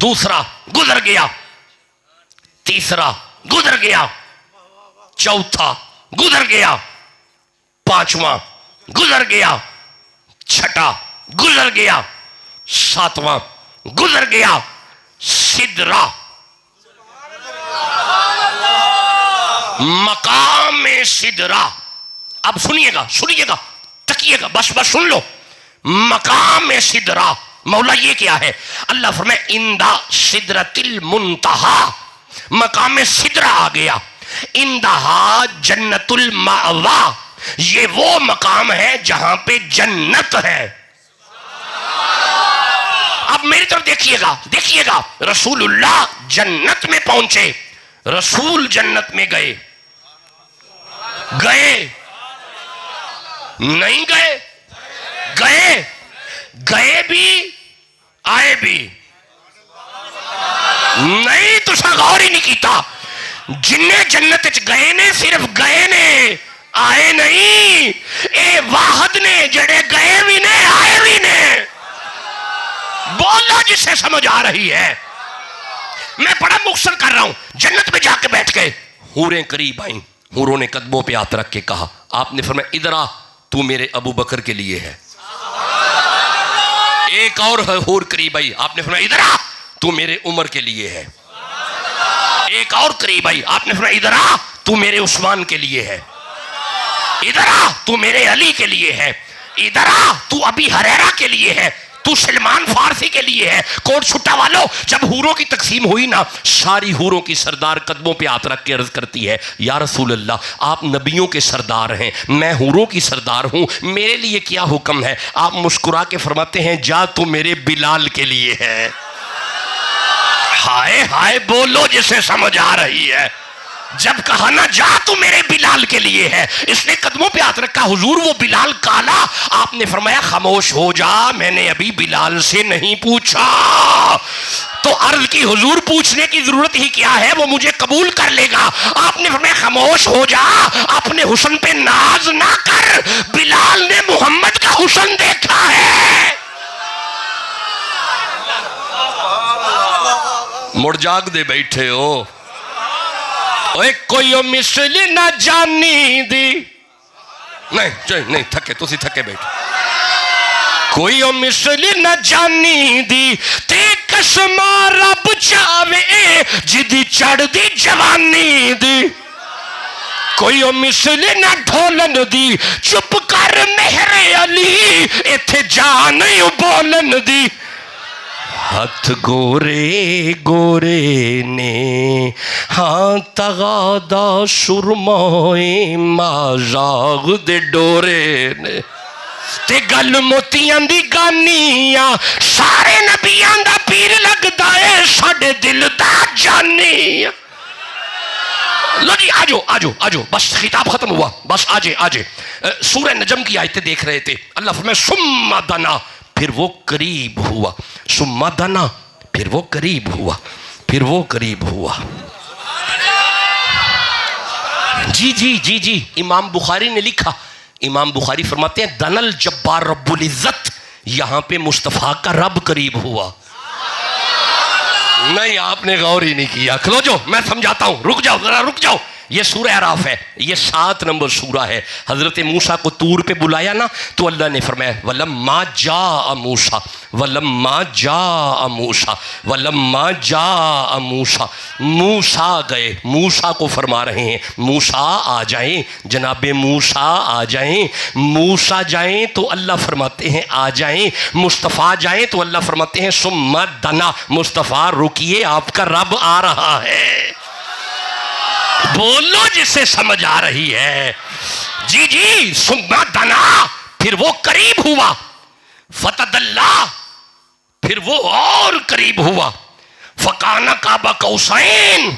دوسرا گزر گیا، تیسرا گزر گیا، چوتھا گزر گیا، پانچواں گزر گیا، چھٹا گزر گیا، ساتواں گزر گیا. سدرہ مقام سدرہ. اب سنیے گا تکیے گا، بس سن لو. مقام سدرہ مولا یہ کیا ہے؟ اللہ فرمائے اندہ سدرۃ المنتہا. مقام سدرہ آ گیا. اندہا جنت المأوا. یہ وہ مقام ہے جہاں پہ جنت ہے. اب میری طرف دیکھیے گا. رسول اللہ جنت میں پہنچے. رسول جنت میں گئے نہیں گئے بھی آئے بھی نہیں. تو غور ہی نہیں کیتا. جنہیں جنت گئے نے صرف گئے نے، آئے نہیں. اے واحد نے جڑے گئے بھی نے آئے بھی نے. بولو جس سے سمجھ آ رہی ہے. میں بڑا مختصر کر رہا ہوں. جنت میں جا کے بیٹھ گئے، حوریں قریب آئیں. حوروں نے قدموں پہ ہاتھ رکھ کے کہا. آپ نے فرمایا ادھر آ، تو میرے ابو بکر کے لیے ہے. ایک اور حور قریب آئی. آپ نے فرمایا ادھر آ، تو میرے عمر کے لیے ہے. ایک اور قریب آئی. آپ نے فرمایا ادھر آ، تو میرے عثمان کے لیے ہے. ادھر آ، تو میرے علی کے لیے ہے. ادھر آ، تو ابی ہریرہ کے لیے ہے. تو سلمان فارسی کے لیے ہے. کوٹ چھٹا والوں، جب حوروں کی تقسیم ہوئی نا، ساری حوروں کی سردار قدموں پہ ہاتھ رکھ کے عرض کرتی ہے یا رسول اللہ آپ نبیوں کے سردار ہیں، میں حوروں کی سردار ہوں، میرے لیے کیا حکم ہے؟ آپ مسکرا کے فرماتے ہیں جا تو میرے بلال کے لیے ہے. ہائے ہائے بولو جسے سمجھ آ رہی ہے. جب کہا نا جا تو میرے بلال کے لیے ہے, اس نے قدموں پہ ہاتھ رکھا, حضور وہ بلال کالا. آپ نے فرمایا خاموش ہو جا, میں نے ابھی بلال سے نہیں پوچھا. تو عرض کی حضور پوچھنے کی ضرورت ہی کیا ہے, وہ مجھے قبول کر لے گا. آپ نے فرمایا خاموش ہو جا, اپنے حسن پہ ناز نہ کر, بلال نے محمد کا حسن دیکھا ہے. مڑ جاگ دے بیٹھے ہو, اوے کوئی مثل نہ جانی دی. نہیں تھکے, تسی تھکے بیٹھے. کوئی مثل نہ جانی دی تے قسمہ رب چاوے جدی چڑھ دی جوانی دی. کوئی مثل نہ ڈھولن دی, چپ کر مہر علی ایتھے جا نہیں بولن دی. ہاتھ گورے گورے نے ہاں تغادا سرمائے مازاغ دے ڈورے نے, تے گل موتیاں دی گانیاں سارے نبیاں دا پیر لگدا ہے, ساڈے دل دا جانی. لو جی آجو آجو آجو, بس خطاب ختم ہوا, بس آجے. سورہ نجم کی آیتیں دیکھ رہے تھے. اللہ فرمائے ثم دنا, پھر وہ قریب ہوا. ثم دنا, پھر وہ قریب ہوا, پھر وہ قریب ہوا. جی امام بخاری نے لکھا, امام بخاری فرماتے ہیں دن الجبار رب العزت, یہاں پہ مصطفیٰ کا رب قریب ہوا. نہیں آپ نے غور ہی نہیں کیا. کھلو جو میں سمجھاتا ہوں, رک جاؤ ذرا رک جاؤ. یہ سورہ اعراف ہے, یہ 7 نمبر سورہ ہے. حضرت موسیٰ کو طور پہ بلایا نا, تو اللہ نے فرمایا وَلَمَّا جَاءَ مُوسَىٰ وَلَمَّا جَاءَ مُوسَىٰ وَلَمَّا جَاءَ مُوسَىٰ. موسیٰ گئے, موسیٰ کو فرما رہے ہیں موسیٰ آ جائیں, جناب موسیٰ آ جائیں. موسیٰ جائیں تو اللہ فرماتے ہیں آ جائیں. مصطفیٰ جائیں تو اللہ فرماتے ہیں ثم دنا, مصطفیٰ رکیے آپ کا رب آ رہا ہے. بولو جسے سمجھ آ رہی ہے. جی ثم دنا, پھر وہ قریب ہوا. فتدلا, پھر وہ اور قریب ہوا. فکان قاب قوسین.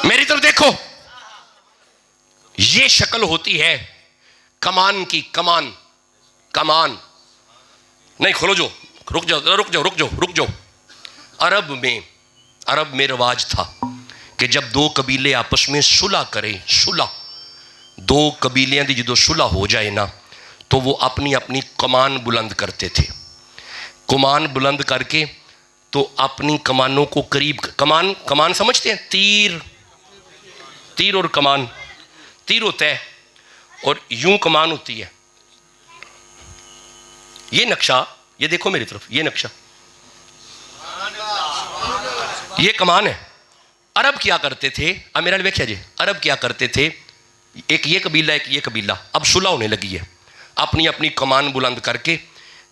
میری طرف دیکھو, یہ شکل ہوتی ہے کمان کی. کمان نہیں, کھولو جو, رک جاؤ. عرب میں رواج تھا کہ جب دو قبیلے آپس میں صلح کریں, دو قبیلیاں دی جدو صلح ہو جائے نا, تو وہ اپنی اپنی کمان بلند کرتے تھے. کمان بلند کر کے تو اپنی کمانوں کو قریب, کمان سمجھتے ہیں, تیر اور کمان. تیر ہوتا ہے اور یوں کمان ہوتی ہے. یہ نقشہ, یہ دیکھو میری طرف, یہ نقشہ, یہ کمان ہے. عرب کیا کرتے تھے, اب میرا دیکھیا جی, عرب کیا کرتے تھے, ایک یہ قبیلہ ایک یہ قبیلہ, اب صلح ہونے لگی ہے, اپنی اپنی کمان بلند کر کے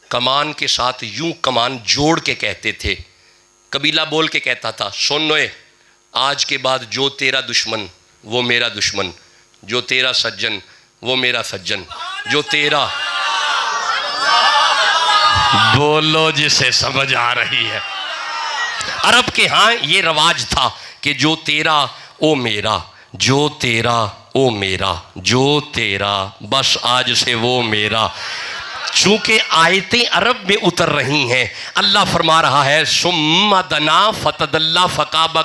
کمان کے ساتھ یوں کمان جوڑ کے کہتے تھے. قبیلہ بول کے کہتا تھا سنوے, آج کے بعد جو تیرا دشمن وہ میرا دشمن, جو تیرا سجن وہ میرا سجن, جو تیرا. بولو جسے سمجھ آ رہی ہے. عرب کے ہاں یہ رواج تھا کہ جو تیرا او میرا, جو تیرا او میرا, جو تیرا, بس آج سے وہ میرا. چونکہ آیتیں عرب میں اتر رہی ہیں, اللہ فرما رہا ہے ثم دنا فتدلا فقاب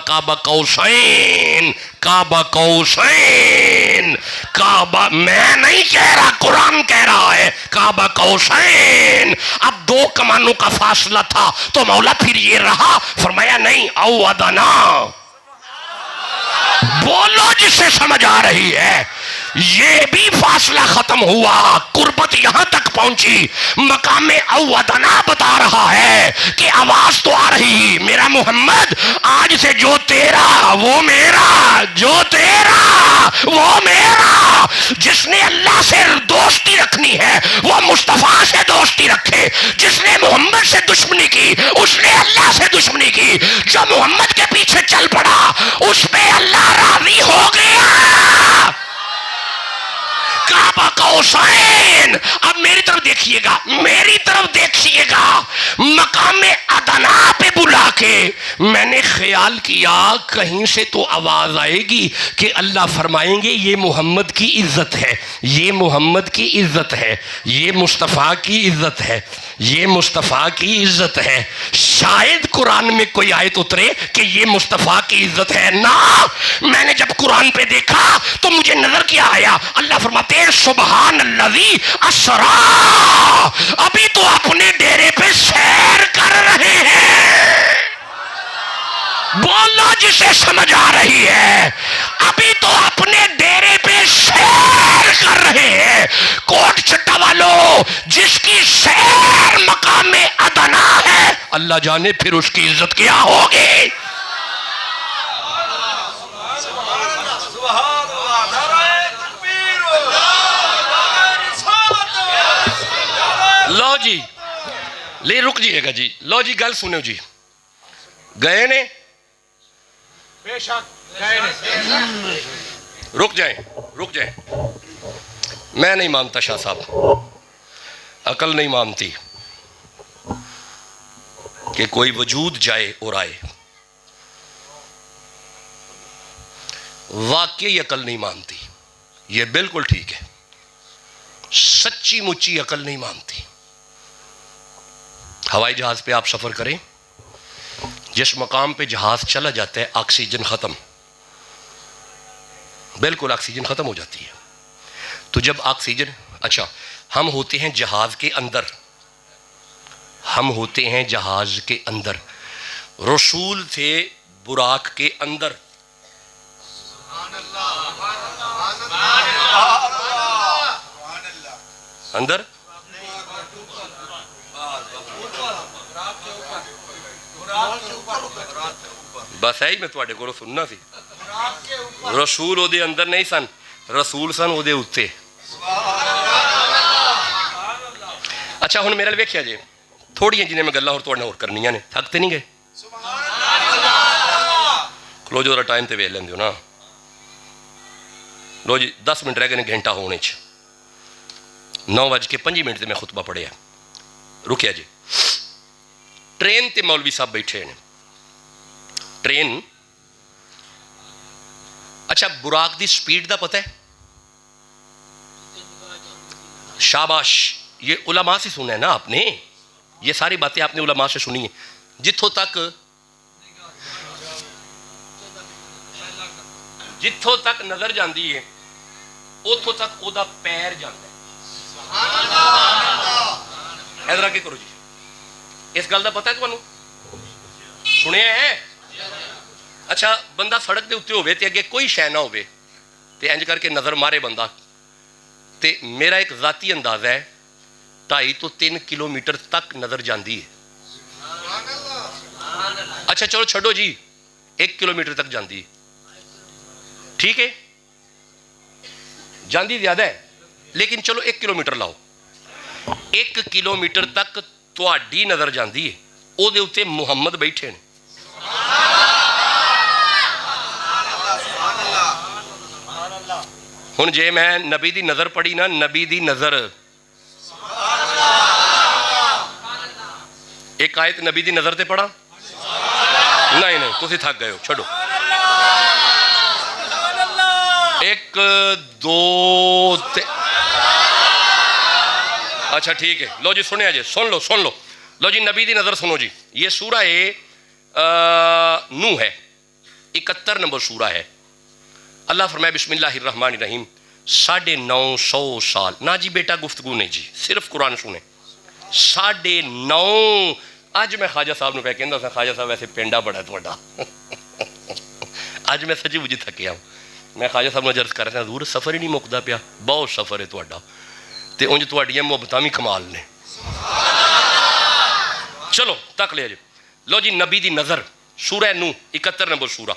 قوسین. کعبہ قوسین, کعبہ میں نہیں کہہ رہا, قرآن کہہ رہا ہے کعبہ قوسین. اب دو کمانوں کا فاصلہ تھا تو مولا پھر یہ رہا, فرمایا نہیں او ادنا. بولو جسے سمجھ آ رہی ہے. یہ بھی فاصلہ ختم ہوا, قربت یہاں تک پہنچی. مقام اودنا بتا رہا ہے کہ آواز تو آ رہی, میرا محمد آج سے جو تیرا وہ میرا, جو تیرا وہ میرا. جس نے اللہ سے دوستی رکھنی ہے وہ مصطفیٰ سے دوستی رکھے. جس نے محمد سے دشمنی کی اس نے اللہ سے دشمنی کی. جو محمد کے پیچھے چل پڑا اس پہ اللہ راضی ہو گیا. کعبہ قوسین. اب میری طرف دیکھیے گا, میری طرف دیکھیے گا. میں نے خیال کیا کہیں سے تو آواز آئے گی کہ اللہ فرمائیں گے یہ محمد کی عزت ہے، یہ محمد کی عزت ہے، یہ مصطفیٰ کی عزت ہے، یہ مصطفیٰ کی عزت ہے۔ شاید قرآن میں کوئی آیت اترے کہ یہ مصطفیٰ کی عزت ہے۔ نا، میں نے جب قرآن پہ دیکھا تو مجھے نظر کیا آیا، اللہ فرماتے ہیں سبحان الذی اسرا، ابھی تو اپنے ڈیرے پہ سیر کر رہے ہیں۔ بولو جسے سمجھ آ رہی ہے، ابھی تو اپنے ڈیرے پہ سیر کر رہے ہیں۔ کوٹ چٹا والو، جس کی سیر مقام ادنا ہے، اللہ جانے پھر اس کی عزت کیا ہوگی۔ لو جی، لے رک جائے گا جی، لو جی گل سنو جی، گئے نے رک جائیں رک جائیں، میں نہیں مانتا شاہ صاحب، عقل نہیں مانتی کہ کوئی وجود جائے اور آئے، واقعی عقل نہیں مانتی، یہ بالکل ٹھیک ہے، سچی مچی عقل نہیں مانتی۔ ہوائی جہاز پہ آپ سفر کریں، جس مقام پہ جہاز چلا جاتا ہے آکسیجن ختم، بالکل آکسیجن ختم ہو جاتی ہے۔ تو جب آکسیجن، اچھا ہم ہوتے ہیں جہاز کے اندر، ہم ہوتے ہیں جہاز کے اندر، رسول تھے براق کے اندر، اندر بس ہے ہی میں تھوڑے کو سننا سی، رسول او دے اندر نہیں سن، رسول سن او دے اتے۔ اچھا ہن میرے ویکھیا جی تھوڑی جنہیں میں گلاں اور کرنیاں نے، تھکتے نہیں گئے؟ لو جو ذرا ٹائم تے ویکھ لیندے ہو نا، لو جی 10 منٹ رہ گئے گھنٹہ ہونے چ، 9:05 تے میں خطبہ پڑھیا، رکیا جی۔ ٹرین تے مولوی صاحب بیٹھے ہیں، ٹرین، اچھا براق دی سپیڈ دا پتہ ہے؟ شاباش، یہ علماء سے سنا ہے نا آپ نے، یہ ساری باتیں آپ نے علماء سے سنی ہیں۔ جتھوں تک نظر جاندی ہے اتھوں تک او دا پیر جاندا ہے۔ ادھر آ کے کرو جی، اس گل دا پتہ ہے تمہیں؟ سنیا ہے؟ اچھا بندہ سڑک دے اتنے ہوئے تے اگے کوئی شے نہ ہوئے تے انج کر کے نظر مارے بندہ، تے میرا ایک ذاتی اندازہ ہے 2.5 تو 3 کلومیٹر تک نظر جاندی ہے۔ اچھا چلو چھڑو جی 1 کلومیٹر تک جاندی ہے، ٹھیک ہے جاندی زیادہ ہے، لیکن چلو 1 کلومیٹر لاؤ، 1 کلومیٹر تک تواڈی نظر جاندی ہے، او دے اتے محمد بیٹھے ہیں۔ ہن جے میں نبی دی نظر پڑھی نا، نبی دی نظر، ایک آیت نبی دی نظر تے پڑھا؟ نہیں نہیں تسی تھک گئے ہو، چھڑو۔ 1 2 اچھا ٹھیک ہے، لو جی سنیا جی، سن لو، لو جی نبی دی نظر سنو جی۔ یہ سورہ نوح ہے، 71 نمبر سورہ ہے۔ اللہ فرمائے بسم اللہ الرحمن الرحیم، 950 سال، نا جی بیٹا گفتگو نہیں جی، صرف قرآن سنیں۔ 9.5 اج میں خواجہ صاحب نے پہ کہندا سا، خواجہ صاحب ویسے پینڈا بڑا تھوڑا، اج میں سچی مجھے تھکیا ہوں، میں خواجہ صاحب نے عرض کر رہا تھا حضور سفر ہی نہیں مکدا پیا، بہت سفر ہے تہاڈا، تے انج تہاڈیاں محبتاں وی کمال نے۔ چلو تک لیا جی، لو جی نبی دی نظر، سورہ نوح 71 نمبر سورہ،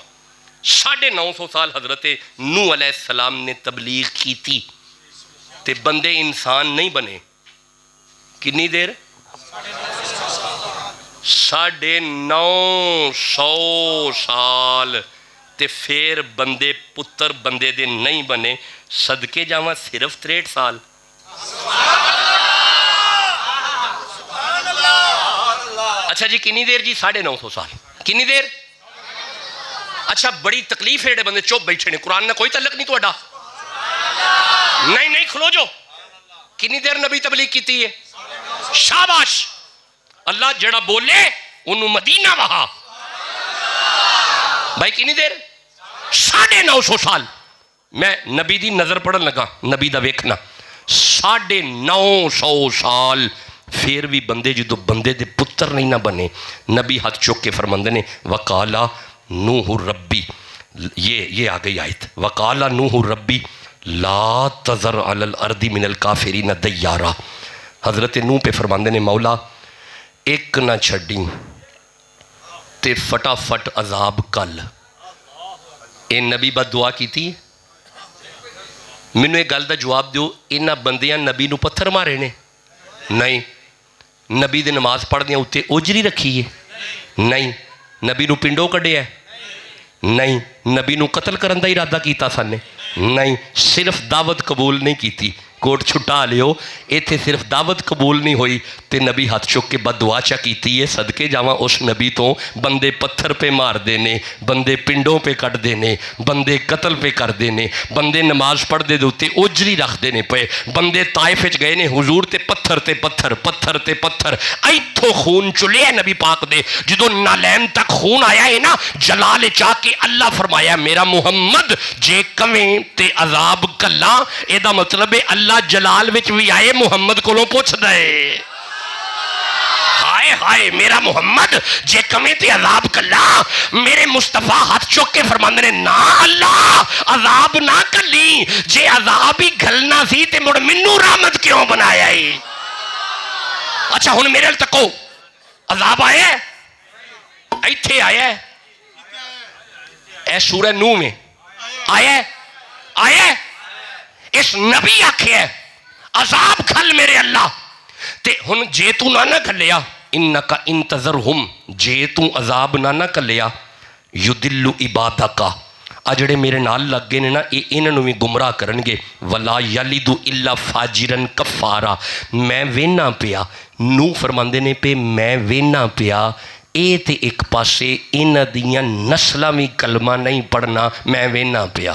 950 سال حضرت نوح علیہ السلام نے تبلیغ کی تھی تے بندے انسان نہیں بنے، کنی دیر؟ 950 سال، تے پھر بندے پتر بندے دے نہیں بنے، صدقے جاواں صرف 63 سال۔ اچھا جی کنی دیر جی؟ 950 سال۔ کنی دیر؟ اچھا بڑی تکلیف ہے جڑے بندے چپ بیٹھے نے، قرآن نہ کوئی تعلق نہیں تہاڈا؟ نہیں کھلو جو. کنی دیر نبی تبلیغ کیتی ہے؟ شاباش. اللہ جڑا بولے انہوں مدینہ وہاں. بھائی کنی دیر؟ 950 سال. میں نبی دی نظر پڑھن لگا، نبی دا ویکھنا. 950 سال پھر بھی بندے جدو بندے دے پتر نہیں نہ بنے، نبی ہاتھ چوک کے فرماندے نے وقالا نوح ربی. یہ آ گئی آیت، وقالا نوح ربی لا تذر علی الارض من الکافرین دیارا. حضرت نوح پہ فرماندے نے مولا ایک نہ چھڑیں تے فٹافٹ عذاب کل. اے نبی بد دعا کی تھی. مینوں ایک گل دا جواب دیو، انہاں بندیاں نبی نو پتھر مارے نے؟ نہیں. نبی دے نماز پڑھ دیاں اتے اوجری رکھی ہے؟ نہیں. نبی نو پنڈوں کڈے ہے؟ نہیں. نبی نو قتل کرن دا ارادہ کیتا سن نے؟ نہیں. صرف دعوت قبول نہیں کیتی. کوٹ چھٹا لیو، ایتھے صرف دعوت قبول نہیں ہوئی تے نبی ہاتھ چک کے بد دعا چا کیتی ہے. صدقے جاواں اس نبی تو بندے پتھر پہ مار دینے، بندے پنڈوں پہ کٹ دینے، بندے قتل پہ کر دینے، بندے نماز پڑھ دے دوتے اوجری رکھ دینے پے، بندے طائف وچ گئے نے حضور تے پتھر تے پتھر، پتھر تے پتھر. ایتھوں خون چلے نبی پاک دے. جدو نالین تک خون آیا ہے نا، جلال چاہ کے اللہ فرمایا میرا محمد جے کمیں تے عذاب کلا. اے دا مطلب ہے اللہ جلال وچ بھی آئے محمد کولوں پوچھ دے. ہائے ہائے میرا محمد جے کمیں تے عذاب کلا. میرے مصطفیٰ ہاتھ چوک کے فرماندے نے نا اللہ عذاب نہ کلی. جے عذاب ہی گھلنا سی تے مڑ منو رحمت کیوں بنایا ہے؟ اچھا ہن میرے تکو عذاب آیا ہے؟ ایتھے آیا ہے؟ اے سورہ نوح میں آیا ہے؟ آیا ہے؟ اس نبی آکھے ہے عذاب کھل میرے اللہ. تے ہن جے تو نہ کھلیا انکا انتظرہم، جے تو عذاب نہ کھلیا یدل عبادکا، اجڑے میرے نال لگ گئے نے نا یہ انہوں بھی گمراہ کرن گے. ولا یلد الا فاجرن کفارا. میں وینا پیا، نو فرماندے نے پہ میں وینا پیا اے تے ایک پاسے انہ دیاں نسلہ میں کلمہ نہیں پڑھنا، میں وینا پیا.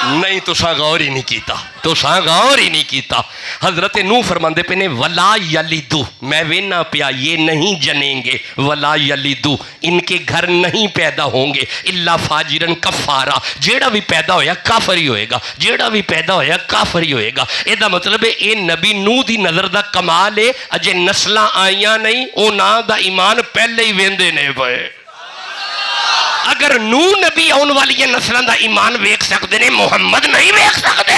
نہیں تو ساں غور ہی نہیں کیتا، تو ساں غور ہی نہیں کیتا. حضرت نوح فرماندے پہ نے ولا یلیدو، میں وینا پیا یہ نہیں جنیں گے. ولا یلیدو، ان کے گھر نہیں پیدا ہوں گے. الا فاجرن کفارا، جیڑا بھی پیدا ہویا کافر ہی ہوئے گا، جیڑا بھی پیدا ہویا کافر ہی ہوئے گا. اے دا مطلب ہے اے نبی نوح دی نظر دا کمال ہے اجے نسلاں آئیاں نہیں او نا دا ایمان پہلے ہی ویندے نے پئے. اگر نو نبی آن والی نسلوں دا ایمان ویکھ سکتے نے، محمد نہیں ویکھ سکتے.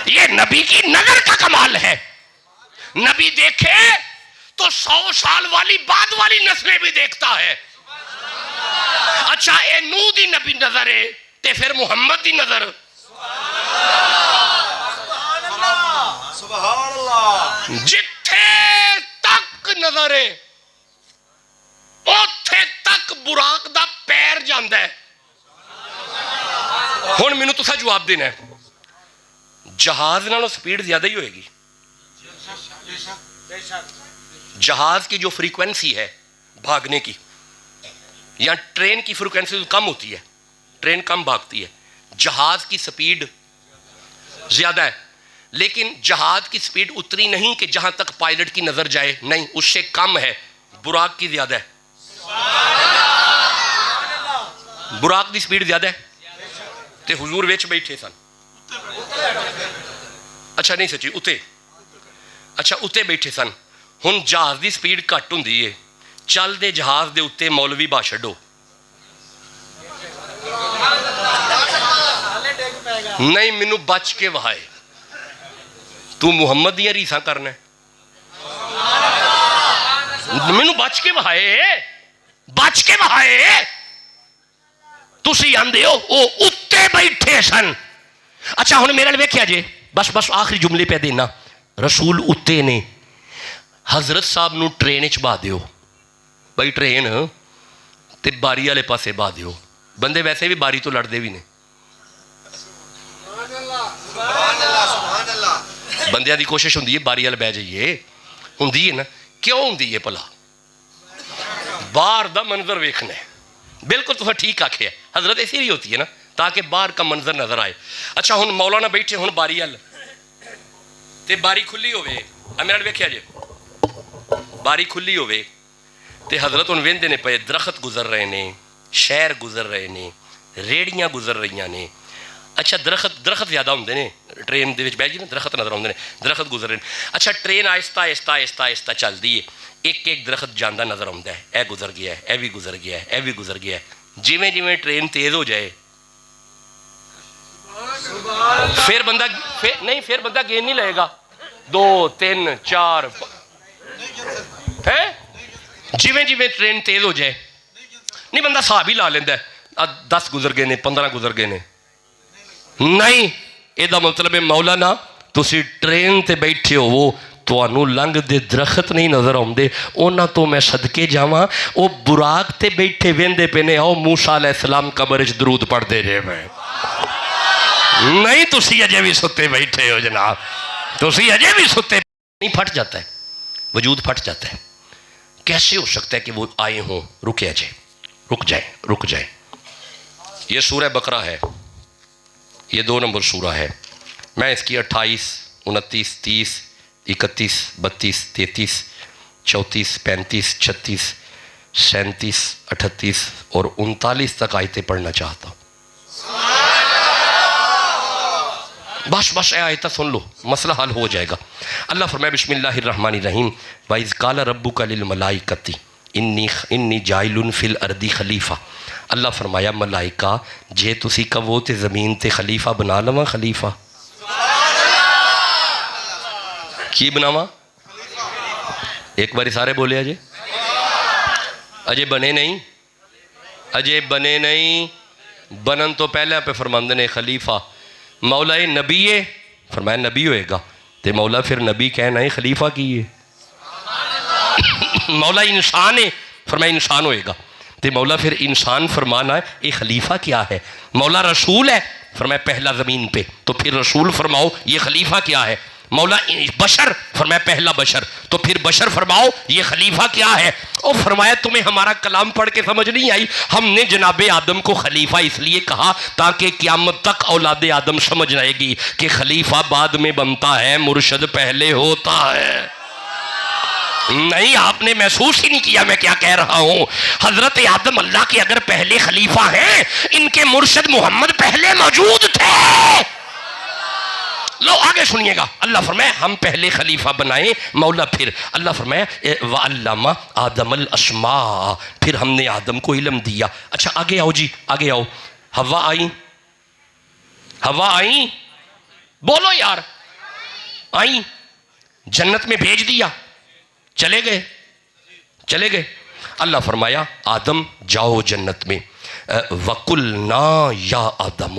یہ نبی کی نظر کا کمال ہے. نبی دیکھے تو 100 سال والی بعد والی نسلیں بھی دیکھتا ہے. اچھا اے نو دی نبی نظر ہے تے پھر محمد دی نظر. جتھے تک نظر ہے اوتھے تک براق دا پیر جاندہ ہے. ہن مینوں تساں جواب دینا ہے جہاز نالوں سپیڈ زیادہ ہی ہوئے گی. جہاز کی جو فریکوینسی ہے بھاگنے کی یا ٹرین کی فریکوینسی کم ہوتی ہے، ٹرین کم بھاگتی ہے، جہاز کی سپیڈ زیادہ ہے. لیکن جہاز کی سپیڈ اتنی نہیں کہ جہاں تک پائلٹ کی نظر جائے، نہیں اس سے کم ہے، براق کی زیادہ ہے. براق دی سپیڈ زیادہ ہے تے حضور ویچ بیٹھے سن. اچھا نہیں سچی اتے، اچھا اتے بیٹھے سن. ہن جہاز دی سپیڈ گھٹ ہوندی ہے، چل دے جہاز دے اتے مولوی با چھڈو، نہیں مینوں بچ کے وہائے. تو محمد دیاں ریساں کرنا ہے، مینوں بچ کے وہائے، بچ کے وہائے. تسی آندے ہو او اتے بیٹھے سن. اچھا ہن میرے ویکھیا جے، بس آخری جملے پہ دینا. رسول اتے نے، حضرت صاحب نو ٹرین چ بہ دیو بھائی، ٹرین تے باری والے پاسے بہ دیو. بندے ویسے بھی باری تو لڑتے بھی نے، بندیاں دی کوشش ہوندی ہے باری والے بہ جائیے، ہوندی ہے نا. کیوں ہوندی ہے بھلا؟ باہر دا منظر ویکھنا ہے. بالکل تو ٹھیک آکھے ہے. حضرت ایسی بھی ہوتی ہے نا تاکہ باہر کا منظر نظر آئے. اچھا ہن مولانا بیٹھے ہن باری ال تے باری کھلی ہوئے, میرا ویکھیا جے باری کھلی ہوئے تے حضرت ہن ویندے نے پے درخت گزر رہے نے, شہر گزر رہے نے, ریڑیاں گزر رہی نے. اچھا درخت زیادہ ہوندے نے ٹرین دے وچ بیٹھ جی نا, درخت نظر آندے نے, درخت گزر رہے ہیں. اچھا ٹرین آہستہ آہستہ آہستہ آہستہ چلدی ہے, ایک ایک درخت جاندہ نظر آتا ہے, اے گزر گیا ہے, اے بھی گزر گیا ہے, اے بھی گزر گیا ہے. جویں جویں ٹرین تیز ہو جائے پھر بندہ گین نہیں لے گا 2 3 4 جویں جویں ٹرین تیز ہو جائے نہیں بندہ صاحب ہی لا لیندہ ہے 10 گزر گئے نے 15 گزر گئے نے. نہیں یہ مطلب ہے مولانا تسی ٹرین تے بیٹھے ہو وہ تانوں لنگ دے درخت نہیں نظر آندے, انہاں تو میں صدقے جاواں او براق تے بیٹھے ویندے پے نے او موسیٰ علیہ السلام قبر وچ درود پڑھدے رہے میں. نہیں تسی اجے بھی ستے بیٹھے ہو جناب, تسی اجے بھی ستے نہیں. پھٹ جاتا ہے وجود, پھٹ جاتا ہے. کیسے ہو سکتا ہے کہ وہ آئے ہوں؟ رک جائیں. یہ سورہ بقرہ ہے, یہ 2 نمبر سورہ ہے. میں اس کی 28 29 30 31 32 33 34 35 36 37 38 اور 39 تک آیتیں پڑھنا چاہتا ہوں. بس اے آیتہ سن لو, مسئلہ حل ہو جائے گا. اللہ فرمائے بسم اللہ الرحمن الرحیم وَإِذْ قَالَ رَبُّكَ لِلْمَلَائِكَةِ إِنِّي جَاعِلٌ فِي الْأَرْضِ خلیفہ. اللہ فرمایا ملائکہ جے تسی کہو تے زمین تے خلیفہ بنا لواں. خلیفہ کی بناواں؟ ایک باری سارے بولے اجے بنے نہیں, بنن تو پہلے پہ فرماندے نے خلیفہ. مولا نبی ہے, فرمایا نبی ہوئے گا تے مولا پھر نبی کہنا ہے خلیفہ کی ہے. مولا انسان ہے, فرمایا انسان ہوئے گا تے مولا پھر انسان فرمانا ہے یہ خلیفہ کیا ہے. مولا رسول ہے, فرمایا پہلا زمین پہ, تو پھر رسول فرماؤ یہ خلیفہ کیا ہے. مولا بشر, فرمایا پہلا بشر, تو پھر بشر فرماؤ یہ خلیفہ کیا ہے. اور فرمایا تمہیں ہمارا کلام پڑھ کے سمجھ نہیں آئی؟ ہم نے جناب آدم کو خلیفہ اس لیے کہا تاکہ قیامت تک اولاد آدم سمجھ رہے گی کہ خلیفہ بعد میں بنتا ہے, مرشد پہلے ہوتا ہے. نہیں آپ نے محسوس ہی نہیں کیا میں کیا کہہ رہا ہوں. حضرت آدم اللہ کے اگر پہلے خلیفہ ہیں, ان کے مرشد محمد پہلے موجود تھے. لو آگے سنیے گا. اللہ فرمایا ہم پہلے خلیفہ بنائے, مولا پھر اللہ فرمایا وَعَلَّمَ آدَمَ الْأَسْمَاءَ, پھر ہم نے آدم کو علم دیا. اچھا آگے آؤ جی, آگے آؤ. ہوا آئیں, بولو یار, آئیں, جنت میں بھیج دیا, چلے گئے. اللہ فرمایا آدم جاؤ جنت میں. وَقُلْنَا يَا آدَمُ,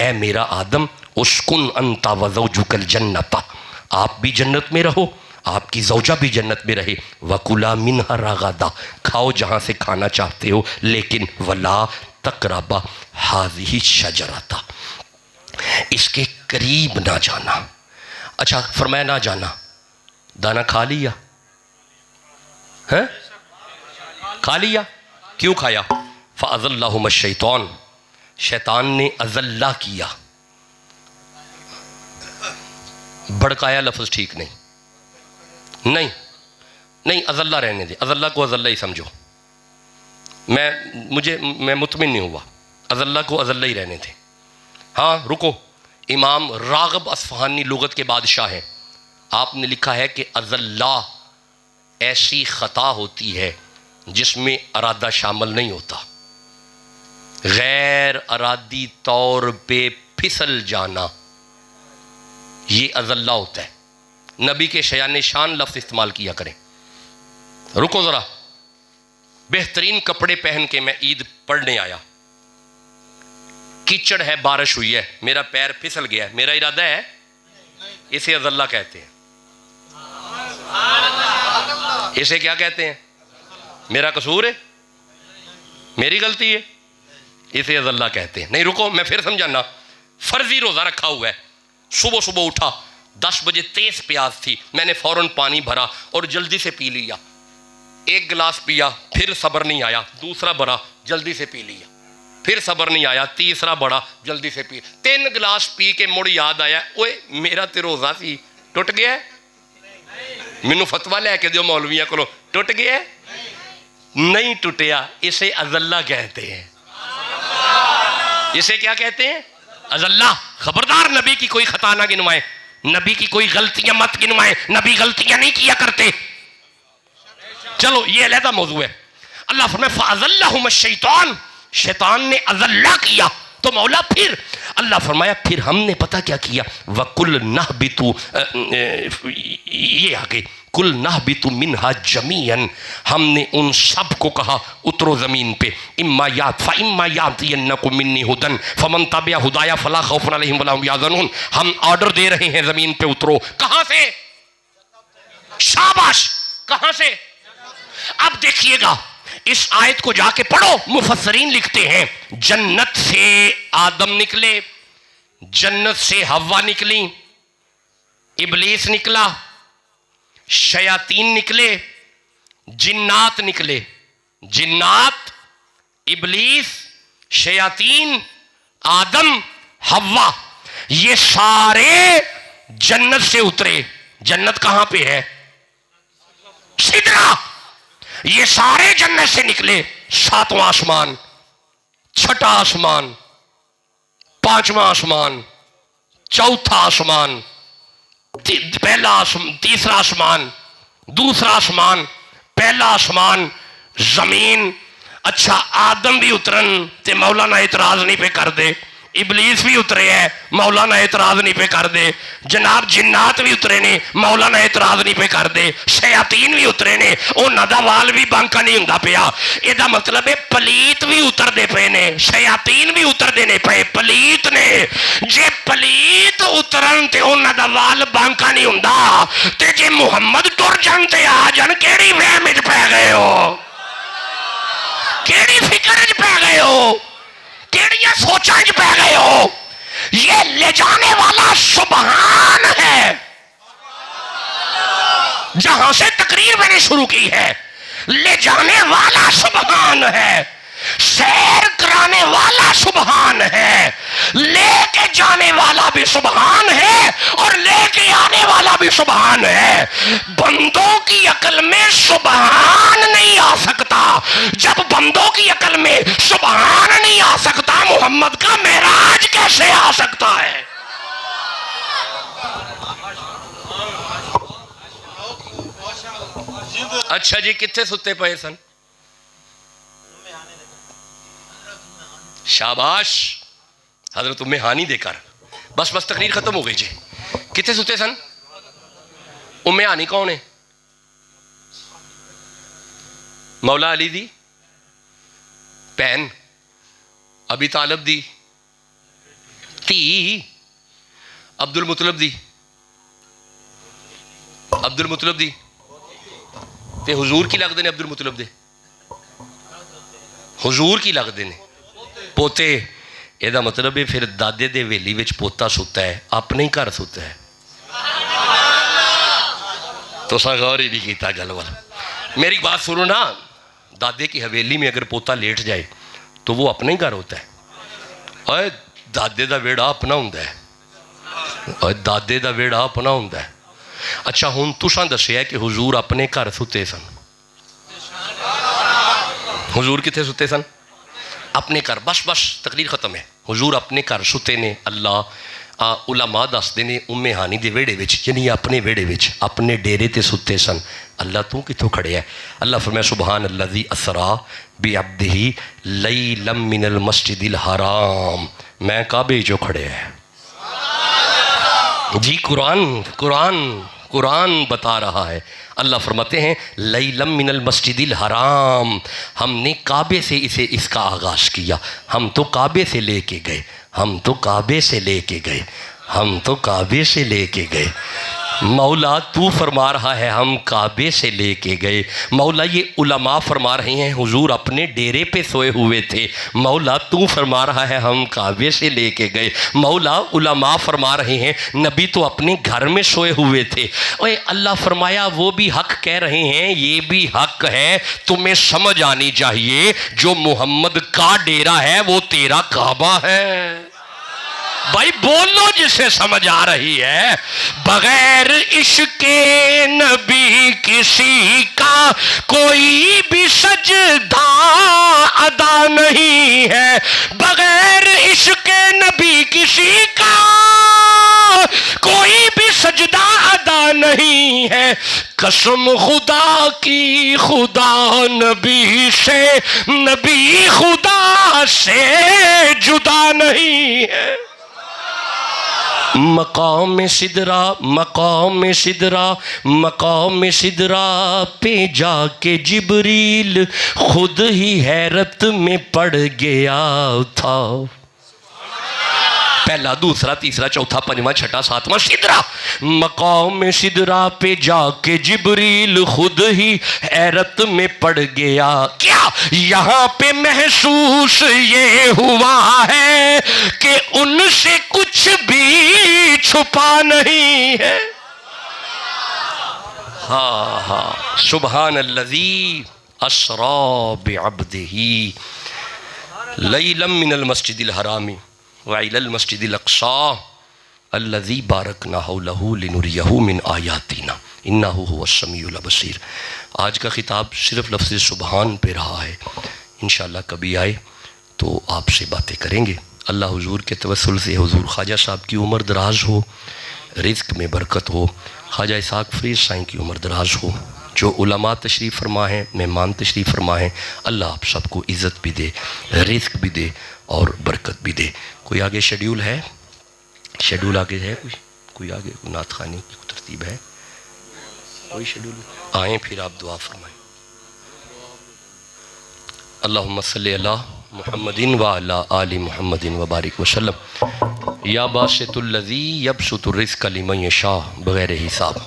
اے میرا آدم, اسکن انت وزوجک الجنت, آپ بھی جنت میں رہو, آپ کی زوجہ بھی جنت میں رہے. وَكُلَا مِنْهَا رَغَدًا, کھاؤ جہاں سے کھانا چاہتے ہو, لیکن وَلَا تَقْرَبَا هَذِهِ الشَّجَرَةَ, اس کے قریب نہ جانا. اچھا فرمایا نہ جانا, دانا کھا لیا, کھا لیا, کیوں کھایا؟ فَأَذَلَّهُمَ الشَّيْطَانُ, شیطان نے اذلہ کیا. بڑکایا لفظ ٹھیک نہیں, اذلہ رہنے دے, اذلہ کو اذلہ ہی سمجھو. میں مطمئن نہیں ہوا, اذلہ کو اذلہ ہی رہنے دے. ہاں رکو, امام راغب اصفہانی لغت کے بادشاہ ہیں, آپ نے لکھا ہے کہ اذلہ ایسی خطا ہوتی ہے جس میں ارادہ شامل نہیں ہوتا. غیر ارادی طور پہ پھسل جانا یہ اذلہ ہوتا ہے. نبی کے شیان شان لفظ استعمال کیا کریں. رکو ذرا, بہترین کپڑے پہن کے میں عید پڑھنے آیا, کیچڑ ہے, بارش ہوئی ہے, میرا پیر پھسل گیا ہے, میرا ارادہ ہے, اسے اذلہ کہتے ہیں. اسے کیا کہتے ہیں؟ میرا قصور ہے, میری غلطی ہے, اسے اذلہ کہتے ہیں. نہیں رکو میں پھر سمجھانا. فرضی روزہ رکھا ہوا ہے, صبح اٹھا, 10 بجے تیز پیاس تھی، میں نے فوراً پانی بھرا اور جلدی سے پی لیا، 1 گلاس پیا، پھر صبر نہیں آیا، دوسرا بڑا جلدی سے پی لیا، پھر صبر نہیں آیا، تیسرا بڑا جلدی سے پی، 3 گلاس پی کے مڑ یاد آیا اوے میرا تے روزہ سی ٹوٹ گیا ہے، مینوں فتویٰ لے کے دیو مولویاں کو، ٹوٹ گیا ہے؟ نہیں ٹوٹیا، اسے اذلہ کہتے ہیں، اسے کیا کہتے ہیں؟ اذلہ۔ خبردار نبی کی کوئی خطا نہ گنوائیں، نبی کی کوئی غلطیاں مت گنوائیں، نبی غلطیاں نہیں کیا کرتے۔ چلو یہ علیحدہ موضوع ہے۔ اللہ فرمائے فَأَذَلَّهُمَ الشَّيْطَانُ، شیطان نے اذلہ کیا تو مولا پھر اللہ فرمایا پھر ہم نے پتہ کیا کیا، وَقُلْ نَهْبِطُ، یہ آگے کل نَهْبِطُ مِنْهَا جَمِيعًا، ہم نے ان سب کو کہا اترو زمین پہ، فَإِمَّا يَأْتِيَنَّكُم مِّنِّي هُدًى فَمَن تَبِعَ هُدَايَ فَلَا خَوْفٌ عَلَيْهِمْ وَلَا هُمْ يَحْزَنُونَ، ہم آرڈر دے رہے ہیں زمین پہ اترو، کہاں سے؟ شاباش، کہاں سے؟ اب دیکھیے گا اس آیت کو جا کے پڑھو، مفسرین لکھتے ہیں جنت سے آدم نکلے، جنت سے حوا نکلی، ابلیس نکلا، شیاطین نکلے، جنات نکلے، جنات، ابلیس، شیاطین، آدم، حوا، یہ سارے جنت سے اترے۔ جنت کہاں پہ ہے؟ سدرہ، یہ سارے جنت سے نکلے، 7واں آسمان، 6واں آسمان، 5واں آسمان، 4تھا آسمان، تیسرا آسمان، دوسرا آسمان، پہلا آسمان، زمین۔ اچھا آدم بھی اترن تے مولانا اعتراض نہیں پہ کر دے، ابلیس بھی اترے ہے مولانا اعتراض نہیں پہ کر دے، جناب جنات بھی اترے نے مولانا اعتراض نہیں پہ کر دے، شیاطین بھی اترے نے انہاں دا وال بھی بانکا نہیں ہوندا پیا۔ اے دا مطلب ہے پلیت بھی اتر دے پے نے، شیاطین بھی اتر دے نے پے، پلیت نے جے پلیت اترن تے انہاں دا وال بانکا نہیں ہوندا تے جے محمد ٹر جان تے آ جان کیڑی وہم وچ پے گئے ہو، کیڑی فکر وچ پے گئے ہو، کیڑیاں سوچاں پہ گئے ہو؟ یہ لے جانے والا سبحان ہے، جہاں سے تقریر میں نے شروع کی ہے، لے جانے والا سبحان ہے، سیر کرانے والا سبحان ہے، لے کے جانے والا بھی سبحان ہے اور لے کے آنے والا بھی سبحان ہے۔ بندوں کی عقل میں سبحان نہیں آ سکتا، جب بندوں کی عقل میں سبحان نہیں آ سکتا محمد کا معراج کیسے آ سکتا ہے؟ اچھا جی کتنے ستے پئے سن؟ شاباش حضرت ام ہانی دے کر، بس تقریر ختم ہو گئی جی۔ کتنے ستے سن؟ ام ہانی کون ہے؟ مولا علی دی بہن، ابی طالب دی تھی، عبد المطلب دی تے حضور کی لگ دے نے، عبد المطلب دے حضور کی لگ دے نے پوتے۔ یہ دا مطلب ہے پھر دادے دے ویلی وچ پوتا ستا ہے، اپنے ہی گھر ستا ہے۔ تو سا غور ہی نہیں کیتا گل والا۔ میری بات سنو نا، دادے کی حویلی میں اگر پوتا لیٹ جائے تو وہ اپنا ہی گھر ہوتا ہے، اور دادے دا ویڑا اپنا ہوندا ہے، اور دادے دا ویڑا اپنا ہوندا ہے۔ اچھا ہن تساں دسیا کہ حضور اپنے گھر ستے سن، حضور کتنے ستے سن؟ اپنے گھر۔ بس تقریر ختم ہے۔ حضور اپنے گھر ستے نے، اللہ علماء دستے نے ام ہانی دے ویڑے وچ، یعنی اپنے ویڑے وچ اپنے ڈیرے تے ستے سن۔ اللہ تو کتوں کھڑے ہے؟ اللہ فرمایا سبحان الذی اسرا بعبدہ لیلا من المسجد الحرام، میں کعبے جو کھڑے ہیں جی۔ قرآن بتا رہا ہے، اللہ فرماتے ہیں لیلا من المسجد الحرام، ہم نے کعبے سے اس کا آغاز کیا، ہم تو کعبے سے لے کے گئے، مولا تو فرما رہا ہے ہم کعبے سے لے کے گئے. مولا یہ علماء فرما رہے ہیں حضور اپنے ڈیرے پہ سوئے ہوئے تھے. مولا تو فرما رہا ہے ہم کعبے سے لے کے گئے. مولا علماء فرما رہے ہیں نبی تو اپنے گھر میں سوئے ہوئے تھے. اوے اللہ فرمایا وہ بھی حق کہہ رہے ہیں یہ بھی حق ہے. تمہیں سمجھ آنی چاہیے جو محمد کا ڈیرا ہے وہ تیرا کعبہ ہے. بھائی بولو جسے سمجھ آ رہی ہے. بغیر عشق نبی کسی کا کوئی بھی سجدہ ادا نہیں ہے. بغیر عشق نبی کسی کا کوئی بھی سجدہ ادا نہیں ہے. قسم خدا کی خدا نبی سے نبی خدا سے جدا نہیں ہے. مقام سدرا مقام سدرا مقام سدرا پہ جا کے جبریل خود ہی حیرت میں پڑ گیا تھا. پہلا دوسرا تیسرا چوتھا پنجواں چھٹا ساتواں سدرا. مقام سدرا پہ جا کے جبریل خود ہی حیرت میں پڑ گیا. کیا یہاں پہ محسوس یہ ہوا ہے کہ ان سے کچھ بھی چھپا نہیں ہے. ہاں ہاں سبحان الذی اسری بعبدہ لیلا من المسجد الحرام وإلى المسجد الأقصى الذي باركنا حوله لنريه من آياتنا إنه هو السميع البصير. آج کا خطاب صرف لفظ سبحان پہ رہا ہے. انشاءاللہ کبھی آئے تو آپ سے باتیں کریں گے. اللہ حضور کے توسل سے حضور خواجہ صاحب کی عمر دراز ہو, رزق میں برکت ہو. خواجہ اسحاق فریض سائیں کی عمر دراز ہو. جو علماء تشریف فرما ہیں, مہمان تشریف فرما ہیں, اللہ آپ سب کو عزت بھی دے, رزق بھی دے اور برکت بھی دے. کوئی آگے شیڈیول ہے؟ شیڈیول آگے ہے کوئی آگے نعت خوانی کی ترتیب ہے؟ کوئی شیڈیول آئیں پھر آپ دعا فرمائیں. اللہم صلی علی محمد وعلی آل محمد وبارک وسلم. یا باسط الذی یبسط الرزق لمن یشاء بغیر حساب.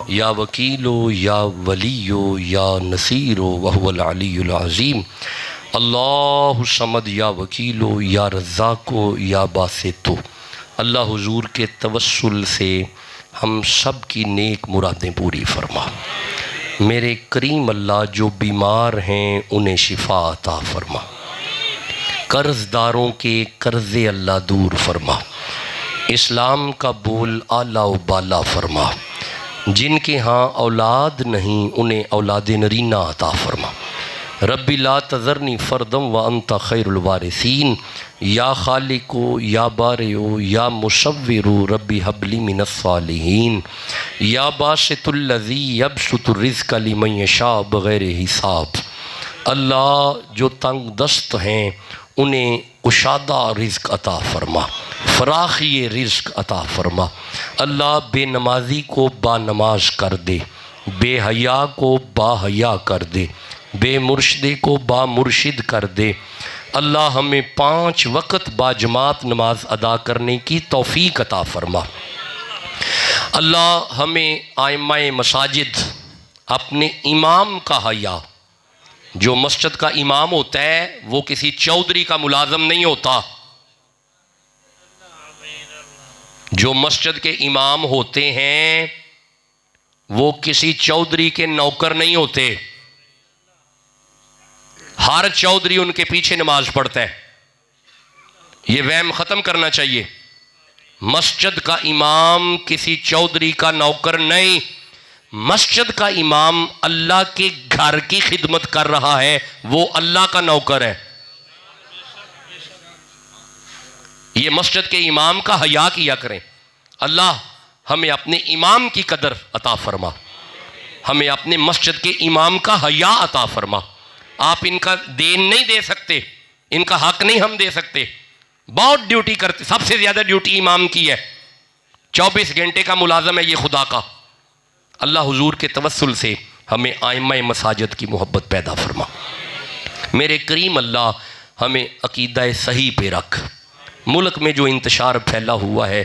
یا وکیلو یا ولیو یا نصیرو وہو العلی العظیم. اللہ صمد یا وکیلو یا رزاقو یا باسطو. اللہ حضور کے توسل سے ہم سب کی نیک مرادیں پوری فرما. میرے کریم اللہ جو بیمار ہیں انہیں شفا عطا فرما. قرض داروں کے قرض اللہ دور فرما. اسلام کا بول اعلیٰ و بالا فرما. جن کے ہاں اولاد نہیں انہیں اولاد نرینہ عطا فرما. ربی لا تذرنی فردم وانت خیر الوارثین. یا خالقو یا بارئو یا مصورو ربی حبلی من الصالحین. یا باسط الذی یبسط الرزق لمن یشاء بغیر حساب. اللہ جو تنگ دست ہیں انہیں کشادہ رزق عطا فرما, فراخی رزق عطا فرما. اللہ بے نمازی کو با نماز کر دے, بے حیا کو با حیا کر دے, بے مرشدے کو با مرشد کر دے. اللہ ہمیں 5 وقت با جماعت نماز ادا کرنے کی توفیق عطا فرما. اللہ ہمیں ائمہ مساجد اپنے امام کا حیا, جو مسجد کا امام ہوتا ہے وہ کسی چودھری کا ملازم نہیں ہوتا. جو مسجد کے امام ہوتے ہیں وہ کسی چودھری کے نوکر نہیں ہوتے. ہر چودھری ان کے پیچھے نماز پڑھتا ہے. یہ وہم ختم کرنا چاہیے. مسجد کا امام کسی چودھری کا نوکر نہیں. مسجد کا امام اللہ کے گھر کی خدمت کر رہا ہے, وہ اللہ کا نوکر ہے. یہ مسجد کے امام کا حیا کیا کریں. اللہ ہمیں اپنے امام کی قدر عطا فرما. ہمیں اپنے مسجد کے امام کا حیا عطا فرما. آپ ان کا دین نہیں دے سکتے, ان کا حق نہیں ہم دے سکتے. بہت ڈیوٹی کرتے, سب سے زیادہ ڈیوٹی امام کی ہے. 24 گھنٹے کا ملازم ہے یہ خدا کا. اللہ حضور کے توسل سے ہمیں ائمہ مساجد کی محبت پیدا فرما. میرے کریم اللہ ہمیں عقیدہ صحیح پہ رکھ. ملک میں جو انتشار پھیلا ہوا ہے